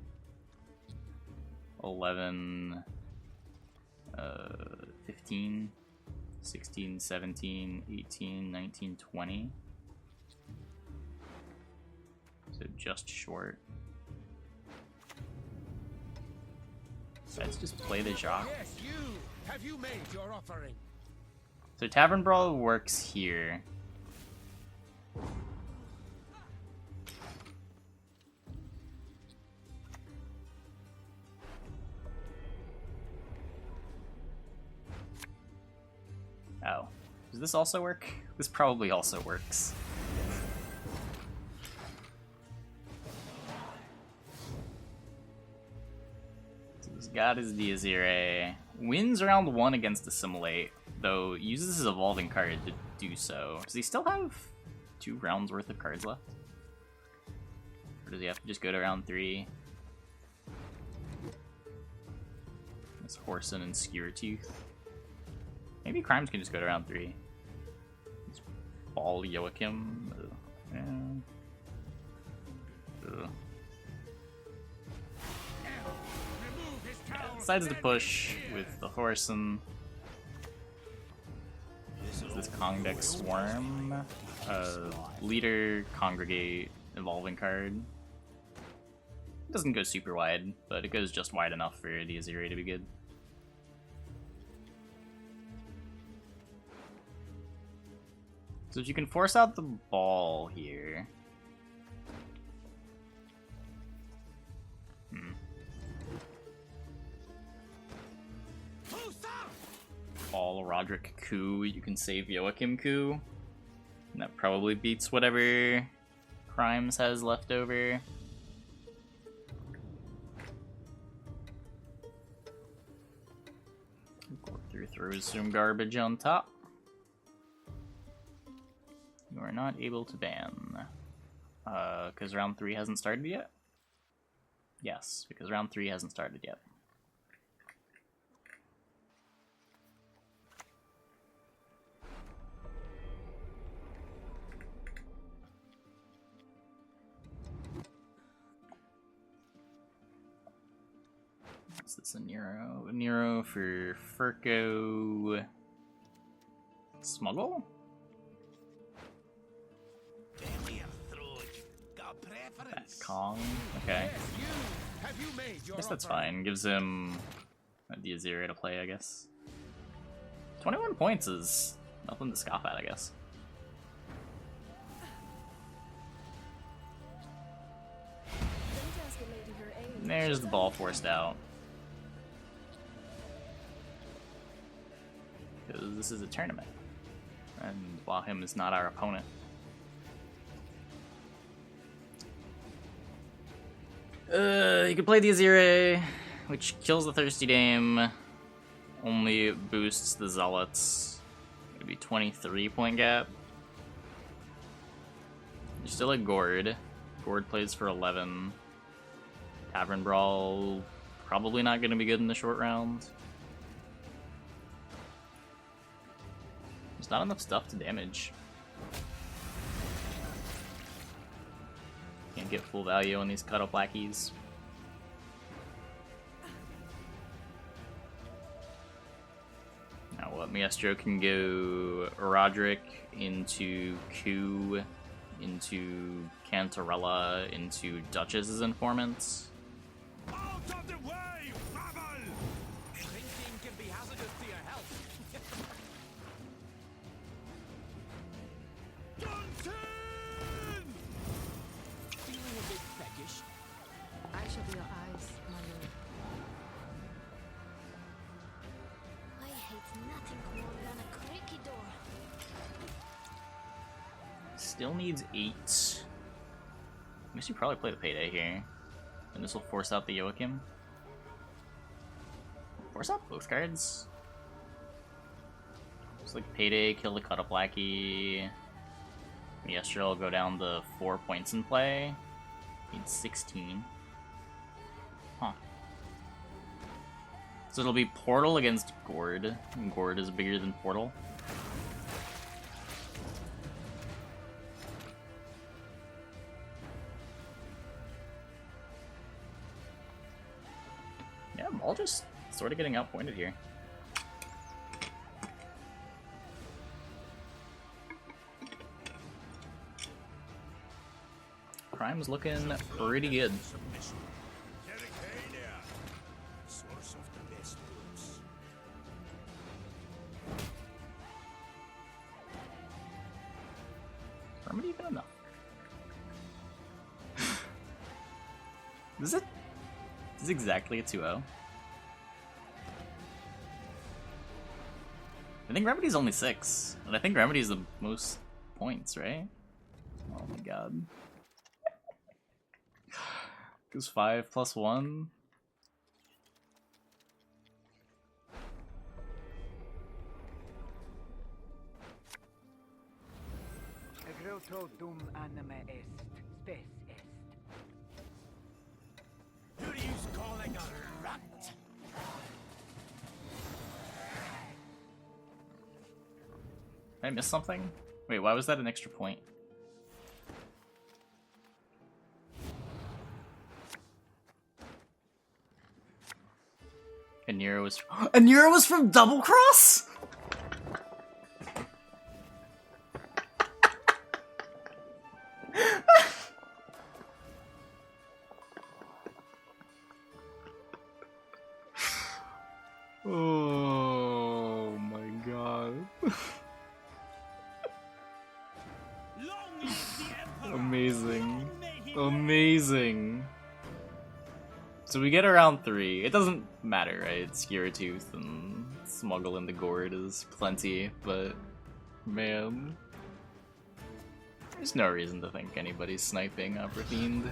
11, 15, 16, 17, 18, 19, 20. So just short. Let's just play the Jacques. Yes, you! Have you made your offering? So Tavern Brawl works here. Oh. Does this also work? This probably also works. So he's got his Diazire. Wins round 1 against Assimilate, though uses his evolving card to do so. Does he still have 2 rounds worth of cards left? Or does he have to just go to round 3? It's Whoreson and Skewertooth. Maybe Crimes can just go to round 3. Just ball Joachim. Yeah. Decides to push with the Whoreson. This Kong deck Swarm. Leader, Congregate, Evolving card. It doesn't go super wide, but it goes just wide enough for the Aziri to be good. So if you can force out the ball here. Ball Roderick coup, you can save Joachim coup. And that probably beats whatever Crimes has left over. Through throws some garbage on top. You are not able to ban. Because round 3 hasn't started yet? Yes, because round 3 hasn't started yet. Is this a Nero? A Nero for Furco Smuggle? That Kong? Okay. I guess that's fine. Gives him a Diazire to play, I guess. 21 points is nothing to scoff at, I guess. There's the ball forced out. Because this is a tournament. And Wahhim is not our opponent. You can play the Azire, which kills the Thirsty Dame, only boosts the Zealots. It'd be 23 point gap. You're still at Gord. Gord plays for 11. Tavern Brawl, probably not going to be good in the short round. There's not enough stuff to damage. Can't get full value on these Cuddle Blackies. Now what? Maestro can go Roderick into Q, into Cantarella, into Duchess's Informants. Out of the way, rabble! Drinking can be hazardous to your health. Duncan! Feeling a bit peckish. I shall be your eyes, my lord. I hate nothing more than a creaky door. Still needs 8. I guess you probably play the payday here. And this will force out the Wahhim. Force out both cards. It's like payday, kill the cut up lackey. Yesterday will go down to 4 points in play. Needs 16. Huh. So it'll be Portal against Gord. And Gord is bigger than Portal. Yeah, I'm all just sort of getting outpointed here. Crime's looking pretty good. Dedicated. Source of the best books. Remedy even enough. Is it? This is exactly a 2-0. I think Remedy's only 6, and I think Remedy's the most points, right? Oh my god. Goes 5 plus 1. Groto dum anima est, spes est. Who do you calling a rat? Did I miss something? Wait, why was that an extra point? Anira was Anira was from Double Cross? Oh my god. Long live the Emperor! Amazing. Long may he Amazing. So we get around 3. It doesn't matter, right? Tooth and Smuggle into Gourd is plenty, but man. There's no reason to think anybody's sniping Upper Fiend.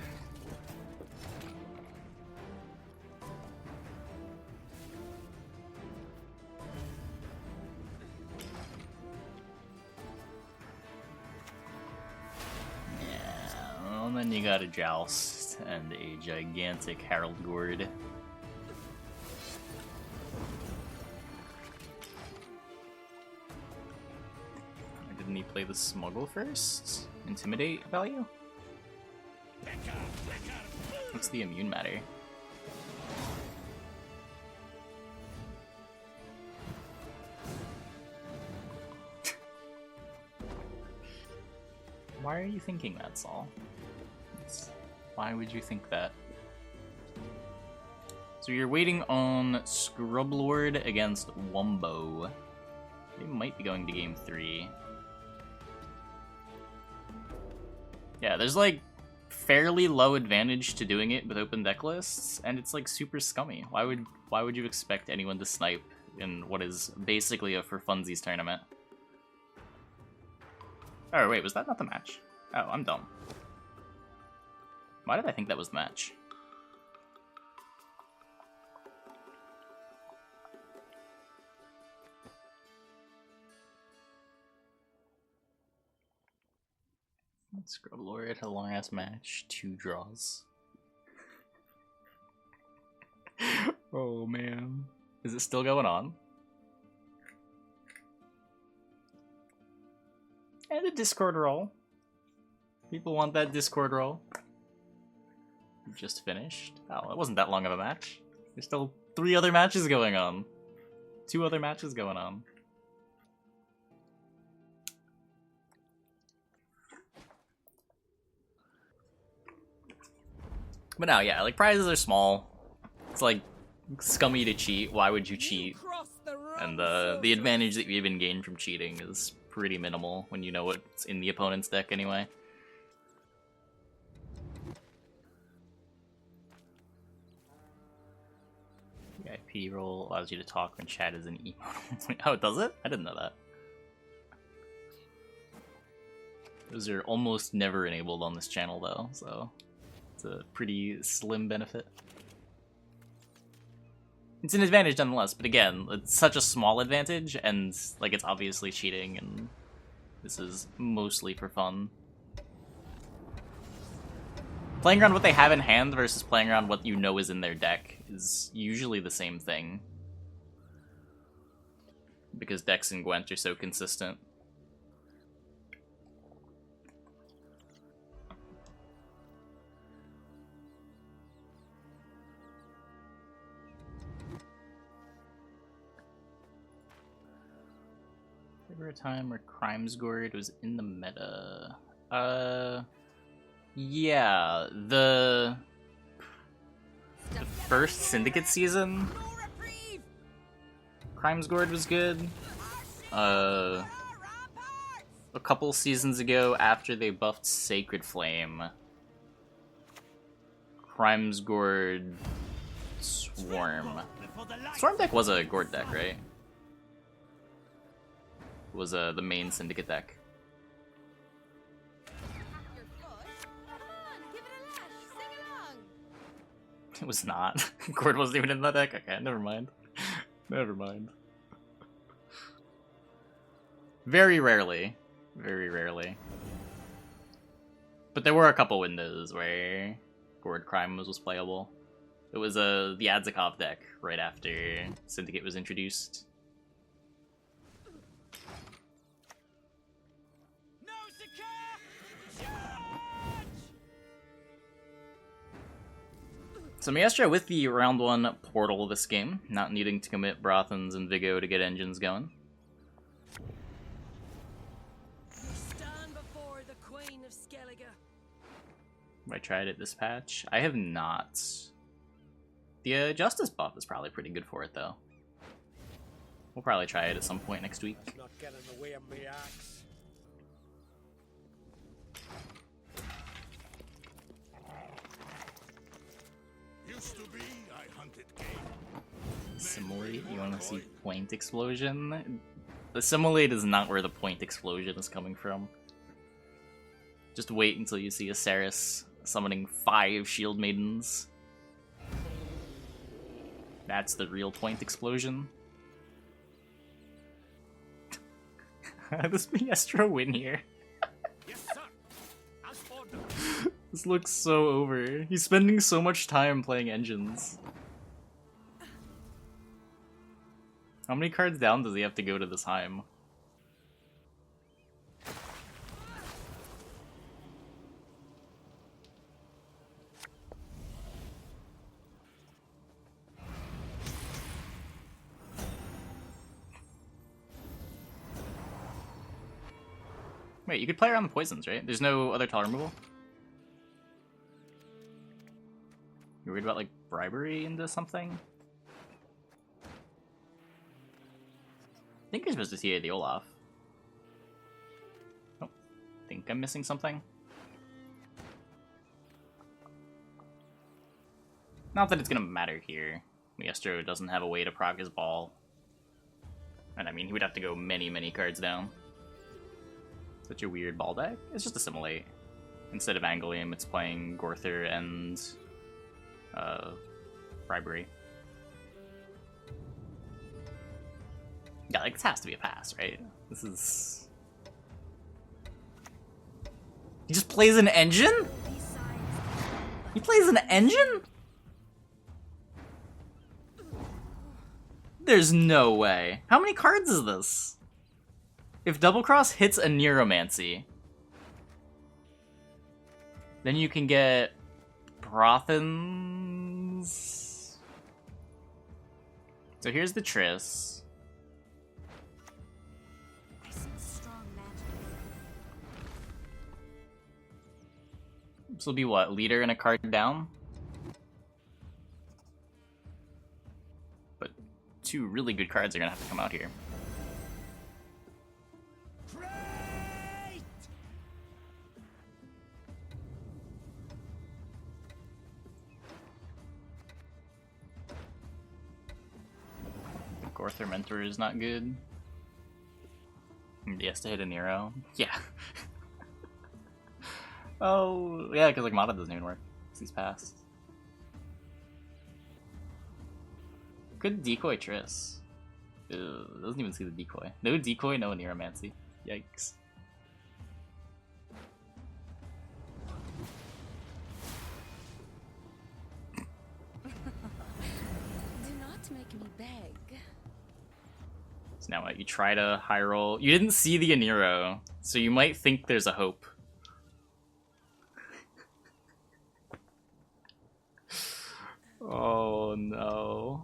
Yeah, and then you got a Joust and a gigantic Harold Gourd. Didn't he play the Smuggle first? Intimidate value? What's the immune matter? Why are you thinking that, Saul? Why would you think that? So you're waiting on Scrublord against Wumbo. They might be going to game 3. Yeah, there's like fairly low advantage to doing it with open deck lists, and it's like super scummy. Why would you expect anyone to snipe in what is basically a for funsies tournament? Oh wait, was that not the match? Oh, I'm dumb. Why did I think that was the match? Scrublord had a long ass match, 2 draws. Oh man. Is it still going on? And the Discord roll. People want that Discord roll. Just finished. Oh, it wasn't that long of a match. There's still 3 other matches going on. 2 other matches going on. But now, yeah, like prizes are small. It's like scummy to cheat. Why would you cheat? And the advantage that you even gain from cheating is pretty minimal when you know what's in the opponent's deck anyway. The IP role allows you to talk when chat is an emote. Oh, does it? I didn't know that. Those are almost never enabled on this channel though, so it's a pretty slim benefit. It's an advantage nonetheless, but again, it's such a small advantage, and like it's obviously cheating, and this is mostly for fun. Playing around what they have in hand versus playing around what you know is in their deck is usually the same thing. Because decks in Gwent are so consistent. A time where Crimes Gourd was in the meta. Yeah, the first Syndicate season, Crimes Gourd was good. A couple seasons ago, after they buffed Sacred Flame, Crimes Gourd Swarm. Swarm deck was a Gourd deck, right? Was the main Syndicate deck. It was not. Gourd wasn't even in that deck? Okay, never mind. Never mind. Very rarely. Very rarely. But there were a couple windows where Gourd Crime was playable. It was the Adzikov deck right after Syndicate was introduced. So Maestro with the round 1 portal this game, not needing to commit Brothans and Vigo to get engines going. Stand before the Queen of Skellige. Have I tried it this patch? I have not. The Justice buff is probably pretty good for it though. We'll probably try it at some point next week. Not get in the way of me axe. Used to be, I hunted game. Assimilate? You want to see point explosion? Assimilate is not where the point explosion is coming from. Just wait until you see a Cerys summoning 5 Shield Maidens. That's the real point explosion. How does Maestro win here? Yes, sir. As for the This looks so over. He's spending so much time playing engines. How many cards down does he have to go to this Heim? Wait, you could play around the poisons, right? There's no other tile removal? You're worried about, like, bribery into something? I think you're supposed to TA the Olaf. Oh, I think I'm missing something. Not that it's gonna matter here. Maestro doesn't have a way to proc his ball. And I mean, he would have to go many, many cards down. Such a weird ball deck. It's just Assimilate. Instead of Angolium, it's playing Gorther and Bribery. Yeah, like, this has to be a pass, right? This is... He just plays an engine? He plays an engine? There's no way. How many cards is this? If Double Cross hits a Neuromancy, then you can get Brothans. So here's the Triss. This will be what? Leader and a card down? two really good cards are gonna have to come out here. Gorther Mentor is not good. He has to hit a Nero. Yeah. Oh, yeah, because like Mata doesn't even work. He's passed. Could decoy Cerys. Doesn't even see the decoy. No decoy, no Neuromancy. Yikes. Do not make me beg. So now what? You try to high roll. You didn't see the Aniro, so you might think there's a hope. Oh no.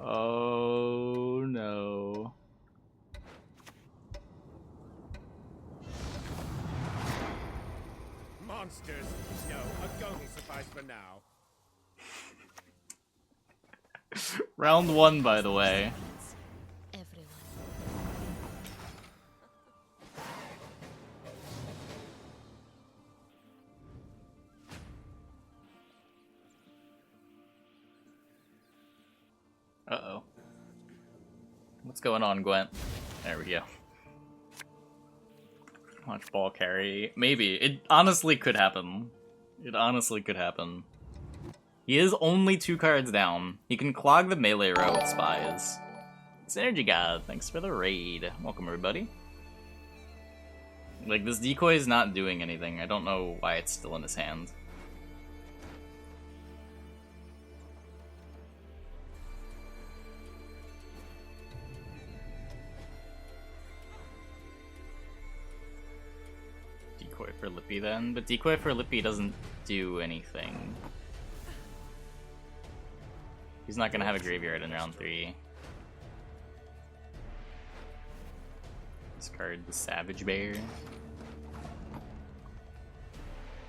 Oh no. Monsters! No, a gun will suffice for now. Round one, by the way. Everyone. Uh-oh. What's going on, Gwent? There we go. Watch ball carry. Maybe. It honestly could happen. It honestly could happen. He is only 2 cards down. He can clog the melee row with spies. Synergy God, thanks for the raid. Welcome, everybody. Like, this decoy is not doing anything. I don't know why it's still in his hand. Decoy for Lippy then, but Decoy for Lippy doesn't do anything. He's not gonna have a graveyard in round 3. Discard the Savage Bear.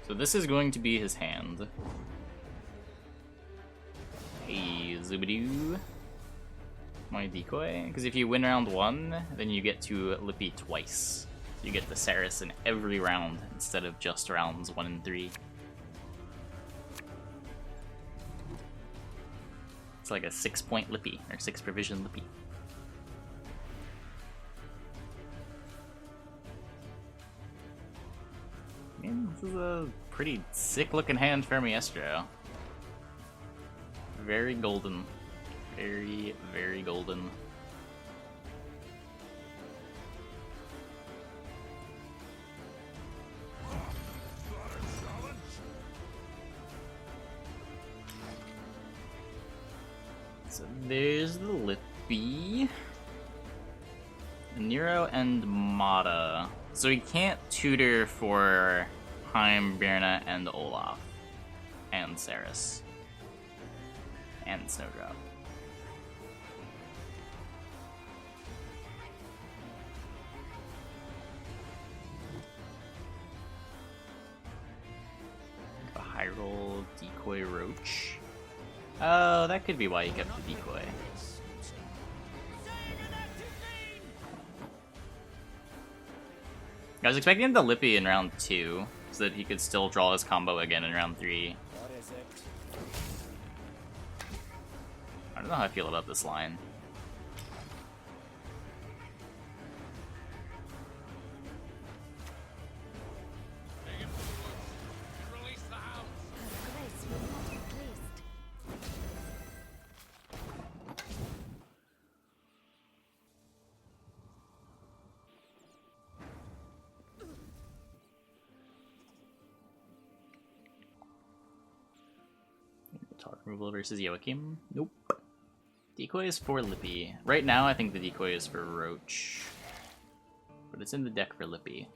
So this is going to be his hand. Hey, Zoobadoo. My decoy? Because if you win round 1, then you get to Lippy twice. You get the Cerys in every round instead of just rounds 1 and 3. It's like a 6-point Lippy, or 6 provision Lippy. Man, this is a pretty sick looking hand for Maestro. Very golden. Very, very golden. So there's the Lippy. Nero and Mata. So he can't tutor for Wahhim, Birna, and Olaf. And Cerys. And Snowdrop. A high roll decoy roach. Oh, that could be why he kept the decoy. I was expecting the Lippy in round 2, so that he could still draw his combo again in round 3. What is it? I don't know how I feel about this line. Take him to the woods and release the hounds. Her grace will not be pleased. Talk removal versus Joachim? Nope. Decoy is for Lippy. Right now, I think the decoy is for Roach. But it's in the deck for Lippy.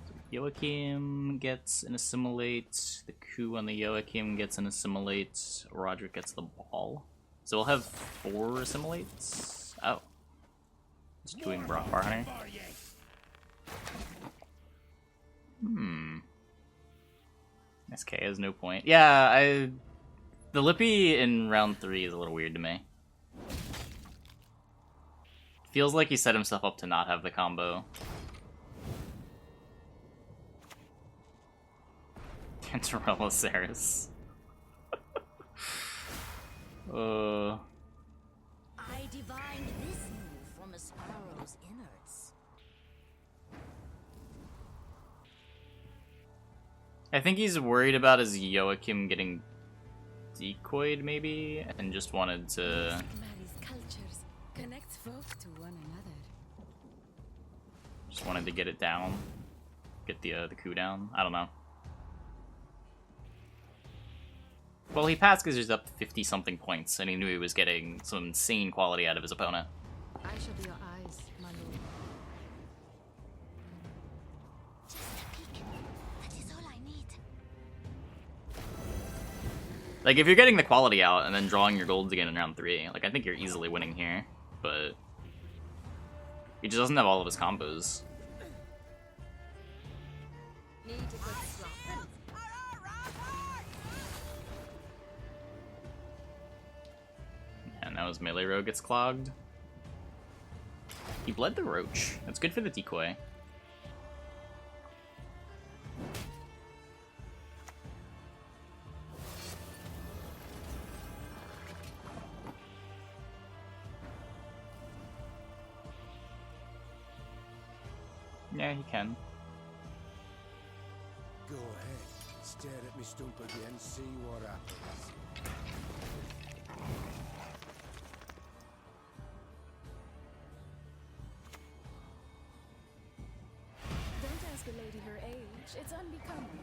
So Joachim gets an Assimilate. The coup on the Joachim gets an Assimilate. Roderick gets the ball. So we'll have 4 Assimilates? Oh. Just doing Brock Bar Hunter. SK has no point. Yeah, the Lippy in round 3 is a little weird to me. Feels like he set himself up to not have the combo. Cantarella Cerys. I divined this move from a sparrow's innards. I think he's worried about his Joachim getting decoyed, maybe, and just wanted to... Marries cultures, connects folk to one another. Just wanted to get it down. Get the coup down. I don't know. Well, he passed because he's up 50-something points, and he knew he was getting some insane quality out of his opponent. I shall be your eyes, my lord. Just a peek. That is all I need. Like, if you're getting the quality out and then drawing your golds again in round 3, like, I think you're easily winning here, but he just doesn't have all of his combos. Need a good slap. And now his melee row gets clogged. He bled the roach. That's good for the decoy. Yeah, he can. Go ahead. Stare at me stump again, see what happens. Don't ask a lady her age. It's unbecoming.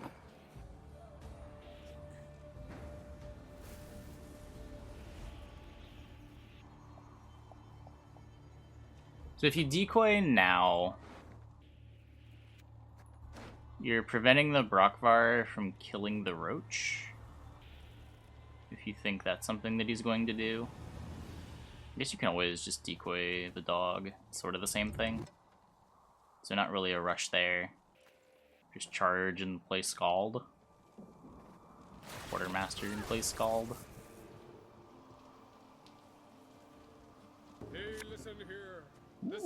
So if you decoy now, you're preventing the Brockvar from killing the roach. If you think that's something that he's going to do. I guess you can always just decoy the dog. It's sort of the same thing. So not really a rush there. Just charge and play Scald. Quartermaster and play Scald. Hey, listen here.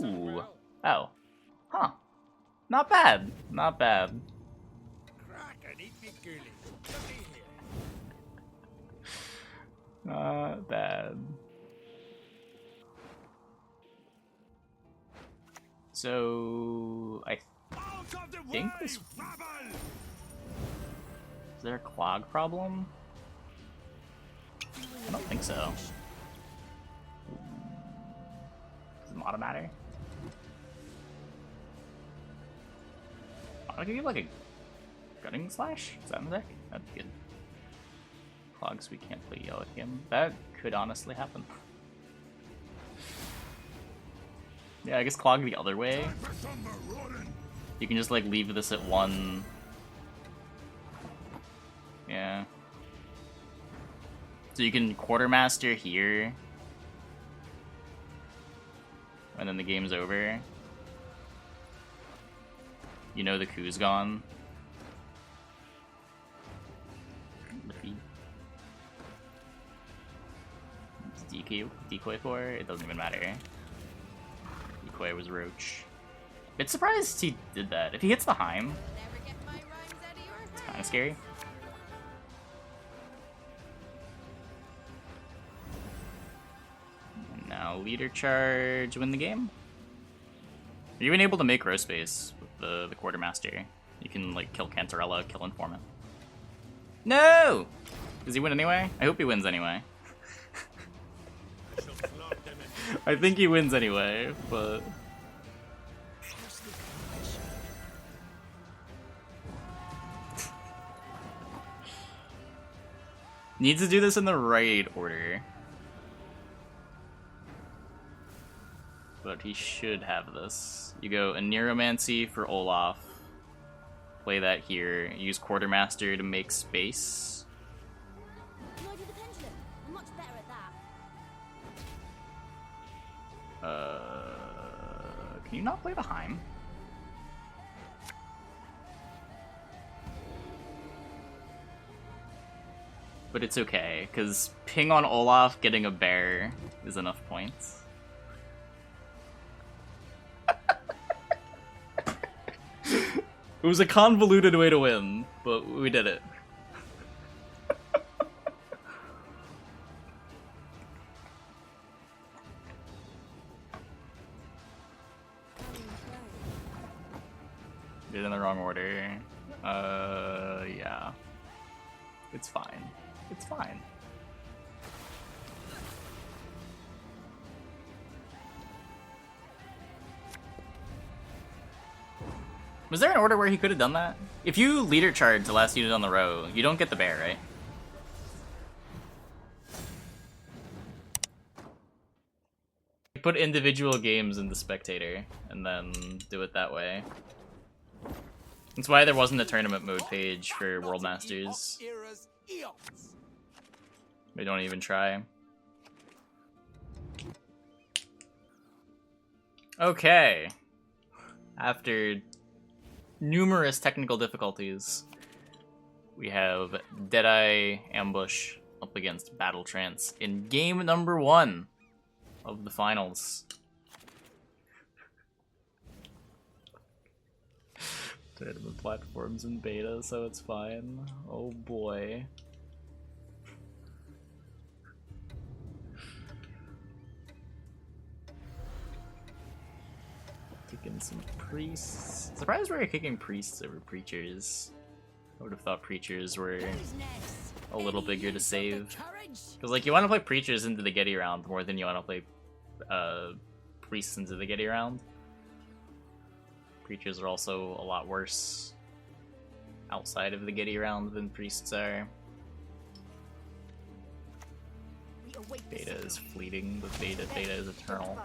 Ooh. Oh. Huh. Not bad. Not bad. Crack and eat me girly. Looky here. Not bad. So I Out of the think way, this... babble! Is there a clog problem? I don't think so. Does it matter? I'll give you like a gunning slash? Is that in the deck? That'd be good. Clogs, we can't play Joachim. That could honestly happen. Yeah, I guess clog the other way. You can just like leave this at 1. Yeah. So you can quartermaster here. And then the game's over. You know the coup's gone. Decoy for? It doesn't even matter. Decoy was Roach. Bit surprised he did that. If he hits the Wahhim, it's kind of scary. And now leader charge, win the game. Are you even able to make row space with the quartermaster? You can like kill Cantarella, kill Informant. No! Does he win anyway? I hope he wins anyway. I think he wins anyway, but... Needs to do this in the right order. But he should have this. You go a Neuromancy for Olaf. Play that here. Use Quartermaster to make space. Can I do the pendulum? I'm much better at that. Can you not play the Wahhim? But it's okay, because ping on Olaf getting a bear is enough points. It was a convoluted way to win, but we did it. Did it in the wrong order. Yeah. It's fine. It's fine. Was there an order where he could have done that? If you leader charge the last unit on the row, you don't get the bear, right? Put individual games in the spectator, and then do it that way. That's why there wasn't a tournament mode page for World Masters. They don't even try. Okay. After numerous technical difficulties, we have Deadeye Ambush up against Battle Trance in game number 1 of the finals. Tournament platforms in beta, so it's fine. Oh boy. Kicking some priests. Surprised we're kicking priests over preachers. I would have thought preachers were a little bigger to save. Because, like, you want to play preachers into the Getty round more than you want to play priests into the Getty round. Preachers are also a lot worse outside of the Getty round than priests are. Beta is fleeting, but beta is eternal.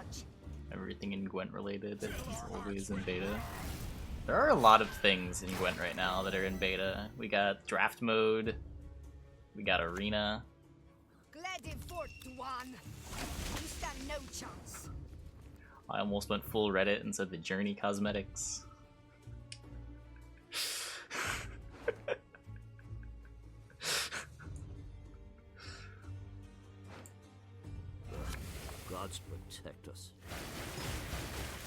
Everything in Gwent related is always in beta. There are a lot of things in Gwent right now that are in beta. We got draft mode, we got arena. You stand no chance. I almost went full Reddit and said the Journey cosmetics. Gods protect us.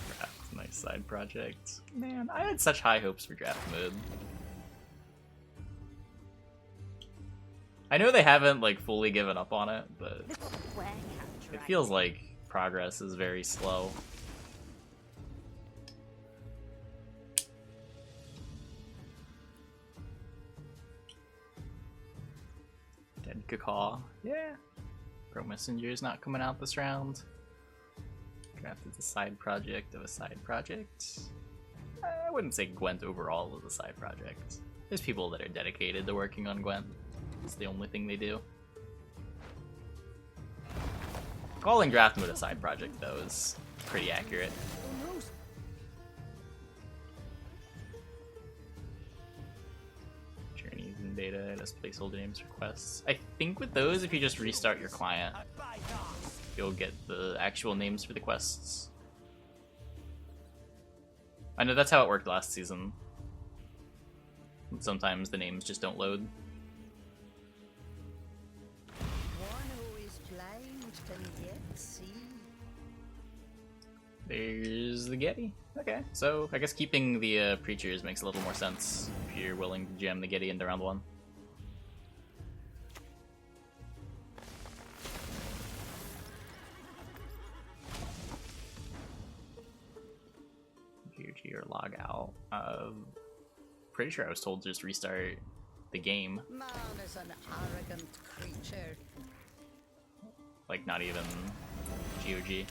Draft, nice side project. Man, I had such high hopes for draft mode. I know they haven't like fully given up on it, but it feels like progress is very slow. Dead Cacaw, yeah. Pro Messenger's not coming out this round. Draft is a side project of a side project. I wouldn't say Gwent overall is a side project. There's people that are dedicated to working on Gwent. It's the only thing they do. Calling draft mode a side project, though, is pretty accurate. Journeys in beta, as placeholder names for quests. I think with those, if you just restart your client, you'll get the actual names for the quests. I know that's how it worked last season. Sometimes the names just don't load. There's the Getty. Okay, so I guess keeping the preachers makes a little more sense if you're willing to jam the Getty into round 1. GG or log out. Pretty sure I was told to just restart the game. Man is an arrogant creature. Like, not even GOG.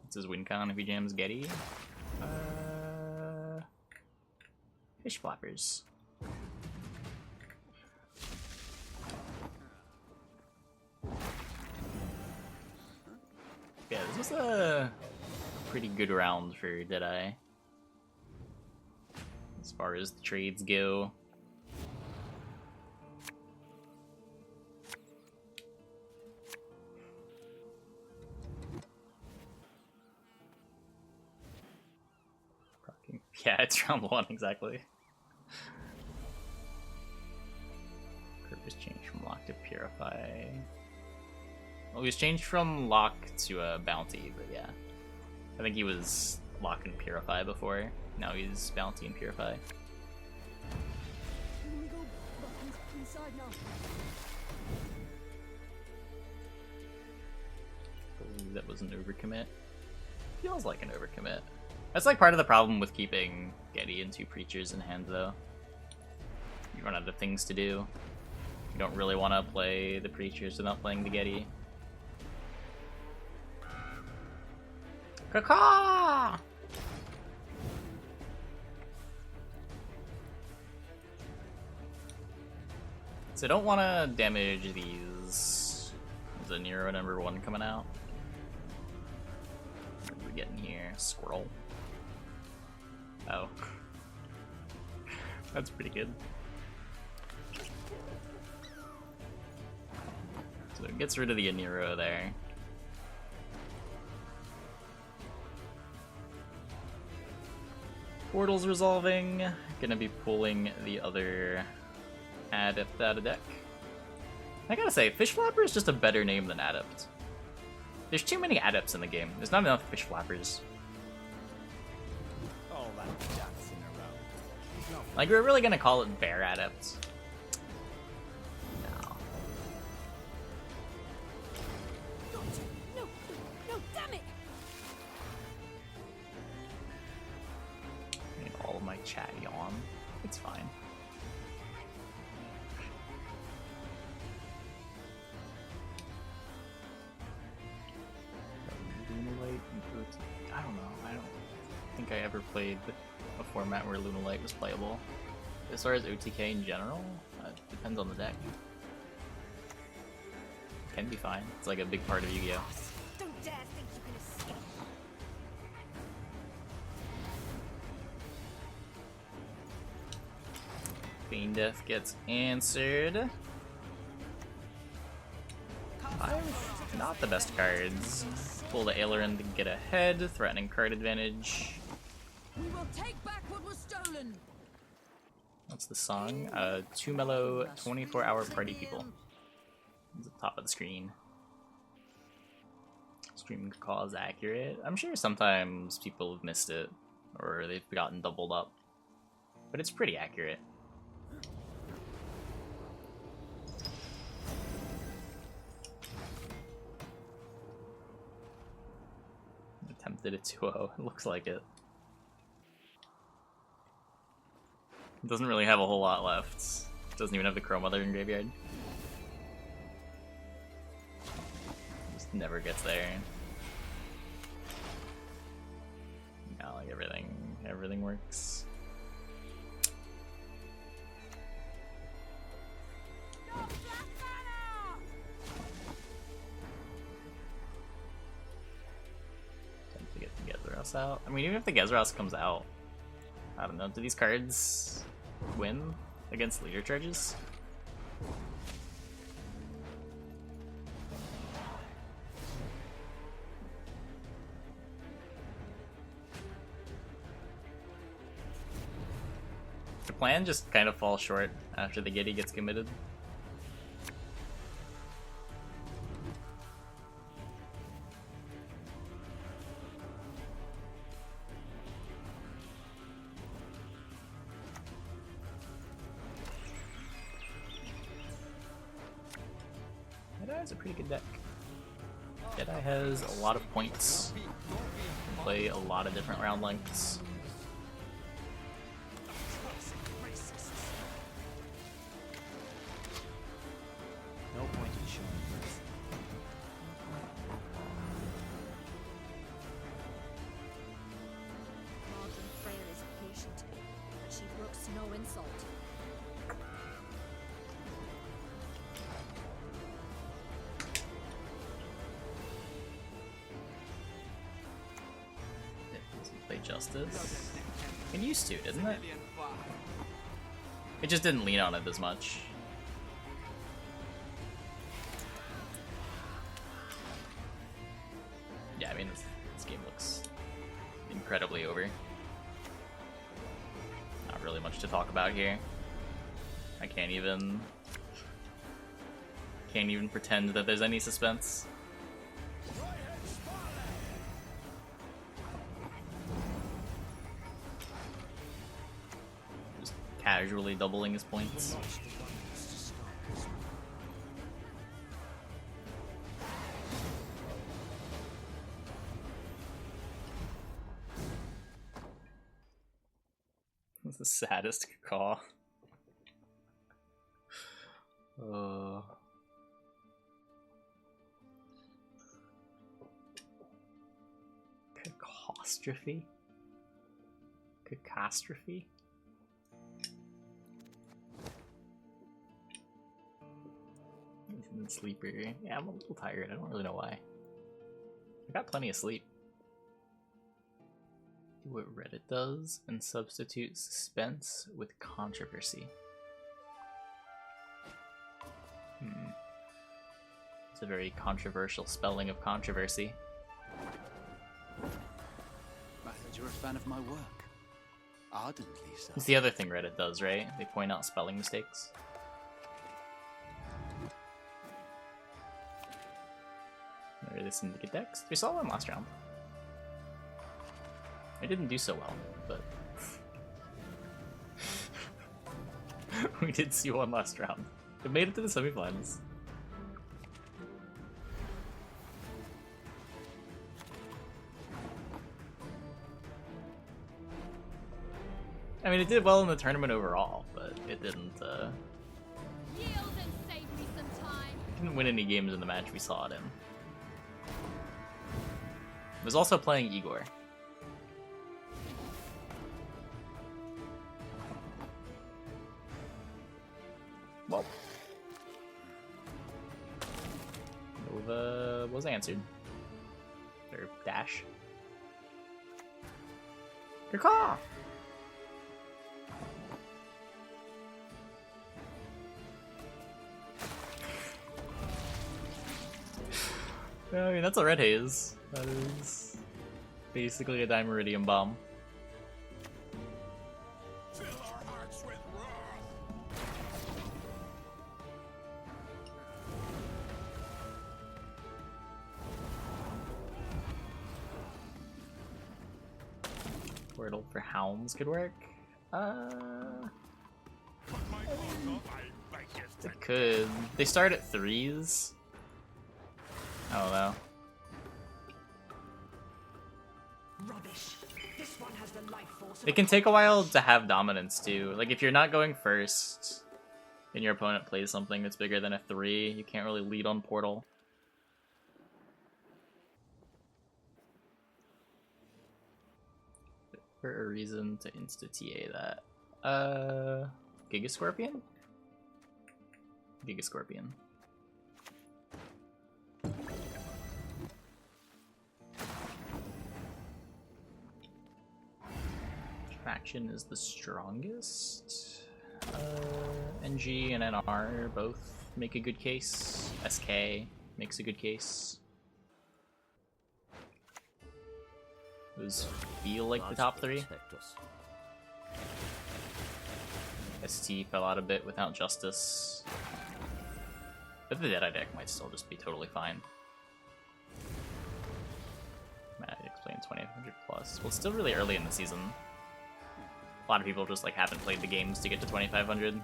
This is WinCon if he jams Getty. Fish flappers. Yeah, this was a pretty good round for Deadeye. As far as the trades go. Yeah, it's round 1, exactly. Curve was changed from lock to purify. Well, he was changed from lock to a bounty, but yeah. I think he was lock and purify before. Now he's bounty and purify. Believe that was an overcommit. Feels like an overcommit. That's like part of the problem with keeping Getty and 2 Preachers in hand, though. You run out of things to do. You don't really want to play the Preachers without playing the Getty. Caw! So I don't want to damage these. There's a Nero number 1 coming out. What do we get in here? Squirrel. Oh. That's pretty good. So it gets rid of the Nero there. Portal's resolving. Gonna be pulling the other Adept out of deck. I gotta say, Fish Flapper is just a better name than Adept. There's too many Adepts in the game. There's not enough Fish Flappers. All that dancing around. Like, we're really gonna call it Bear Adept? No. No, damn it! I need all of my chat yawn. It's fine. I don't know. I don't think I ever played a format where Lunalight was playable. As far as OTK in general, depends on the deck. Can be fine. It's like a big part of Yu-Gi-Oh! Don't dare think you can escape. Fiend Death gets answered. 5, not the best cards. Pull the Aileron to get ahead, threatening card advantage. We will take back what was stolen. What's the song? 2 Mellow 24-hour party people. It's at the top of the screen. Stream call is accurate. I'm sure sometimes people have missed it, or they've gotten doubled up. But it's pretty accurate. Attempted a 2-0. It looks like it. It doesn't really have a whole lot left. It doesn't even have the Crow Mother in graveyard. Just never gets there. Yeah, like everything works. Time to get the Gezros out. I mean, even if the Gezros comes out, I don't know, do these cards win against leader charges? The plan just kind of falls short after the Giddy gets committed. Jedi's a pretty good deck. Jedi has a lot of points. Can play a lot of different round lengths. No point in showing first. Martin Freyr is patient, but she brooks no insult. Doesn't play Justice. It used to, didn't it? It just didn't lean on it as much. Yeah, I mean, this game looks incredibly over. really much to talk about here. I can't even pretend that there's any suspense. Just casually doubling his points. That's the saddest call. Cacostrophe? Cacostrophe? Sleeper. Yeah, I'm a little tired. I don't really know why. I got plenty of sleep. Do what Reddit does and substitute suspense with controversy. It's a very controversial spelling of controversy. I heard you're a fan of my work. Ardently so. It's the other thing Reddit does, right? They point out spelling mistakes. Maybe this syndicate decks. We saw one last round. I didn't do so well, but we did see one last round. It made it to the semifinals. I mean, it did well in the tournament overall, but it didn't Yield and save me some time. didn't win any games in the match we saw it in. It was also playing Igor. Well, Nova was answered. Or dash. Your call. I mean, that's a red haze. That is basically a Dimeridium bomb. Fill our hearts with wrath. Portal for Hounds could work. Put my paws up, I beg you. It could. They start at 3s. I don't know. Rubbish. This one has the life force of It can take a while to have dominance too. Like if you're not going first and your opponent plays something that's bigger than a 3, you can't really lead on Portal. For a reason to insta-TA that. Gigascorpion? Gigascorpion. Traction is the strongest. NG and NR both make a good case. SK makes a good case. Those feel like the top 3. ST fell out a bit without Justice. But the Deadeye deck might still just be totally fine. Magic's playing 2500 plus. Well, it's still really early in the season. A lot of people just like haven't played the games to get to 2500.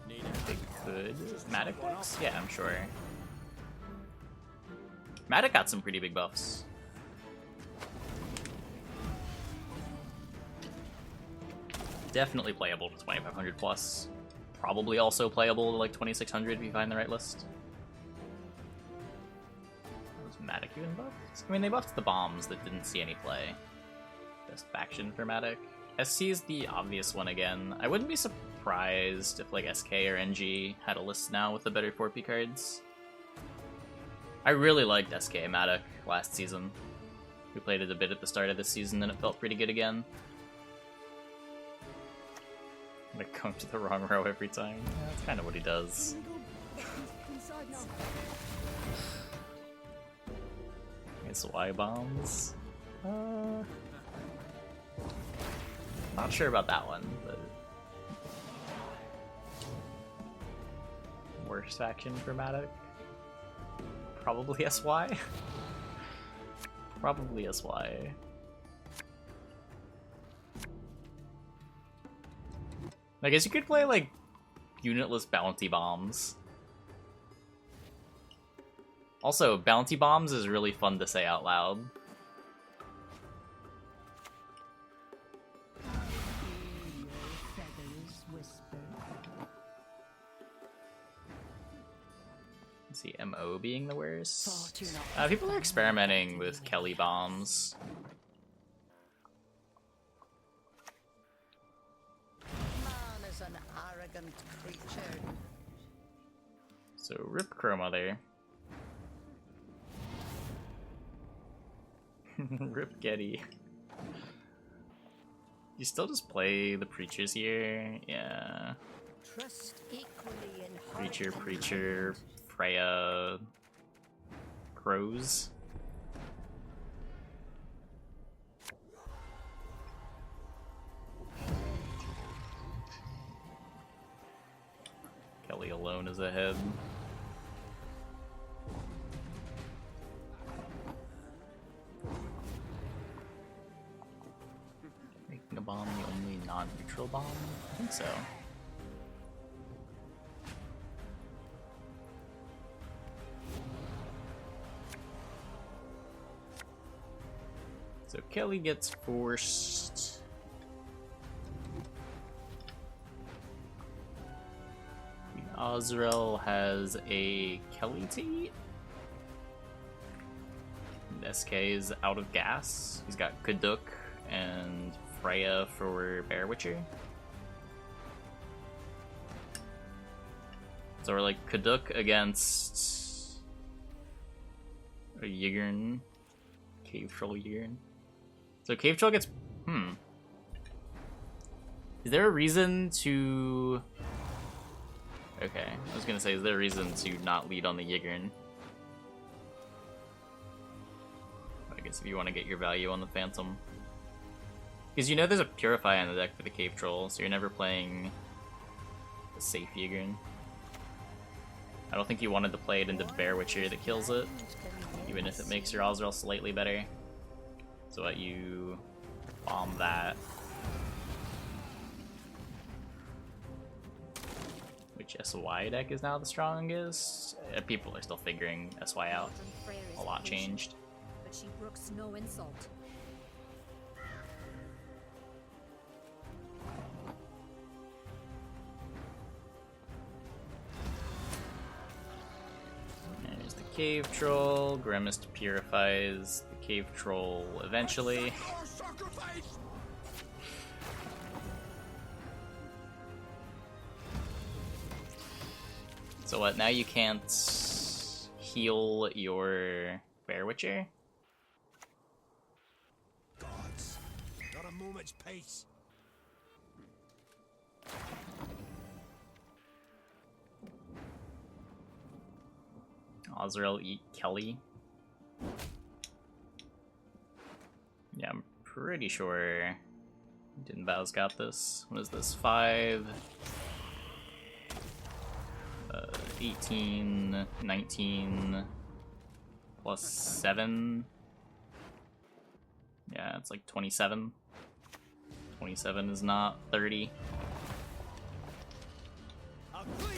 They could. Matic decks? Yeah, I'm sure. Matic got some pretty big buffs. Definitely playable to 2500 plus. Probably also playable to like 2600 if you find the right list. Was Matic even buffed? I mean, they buffed the bombs that didn't see any play. Best faction for Matic. SC is the obvious one again. I wouldn't be surprised if like SK or NG had a list now with the better 4P cards. I really liked SK Matic last season. We played it a bit at the start of this season and it felt pretty good again. I'm gonna come to the wrong row every time. Yeah, that's kind of what he does. SY bombs. Not sure about that one, but worst faction for Matic? Probably SY. Probably SY. I guess you could play like unitless bounty bombs. Also, bounty bombs is really fun to say out loud. Let's see, MO being the worst. People are experimenting with Kelly bombs. Man is an arrogant creature. So rip Chroma there. Rip Getty. You still just play the preachers here? Yeah. Trust equally in Preacher, Preacher, Freya, Crows. Kelly alone is ahead. Making a bomb the only non-neutral bomb? I think so. So Kelly gets forced. Azrael has a Kelly to eat. SK is out of gas. He's got Kaduk and Freya for Bear Witcher. So we're like Kaduk against a Yigern. Cave Troll Yigern. So Cave Troll gets... Is there a reason to... Okay, I was gonna say, is there a reason to not lead on the Yigern? I guess if you want to get your value on the Phantom. Because you know there's a Purify on the deck for the Cave Troll, so you're never playing a safe Yigern. I don't think you wanted to play it into Bear Witcher that kills it, even if it makes your Azrael slightly better. So what, you bomb that. Which SY deck is now the strongest? People are still figuring SY out. A lot changed. But she brooks no insult. There's the Cave Troll. Grimace purifies the Cave Troll eventually. So what, now you can't heal your Bear Witcher? Gods, not a moment's peace. Azrael eat Kelly. Yeah, I'm pretty sure DINBAO's got this. What is this? 5... 18, 19, plus 7. Yeah, it's like 27. 27 is not 30. I'll clear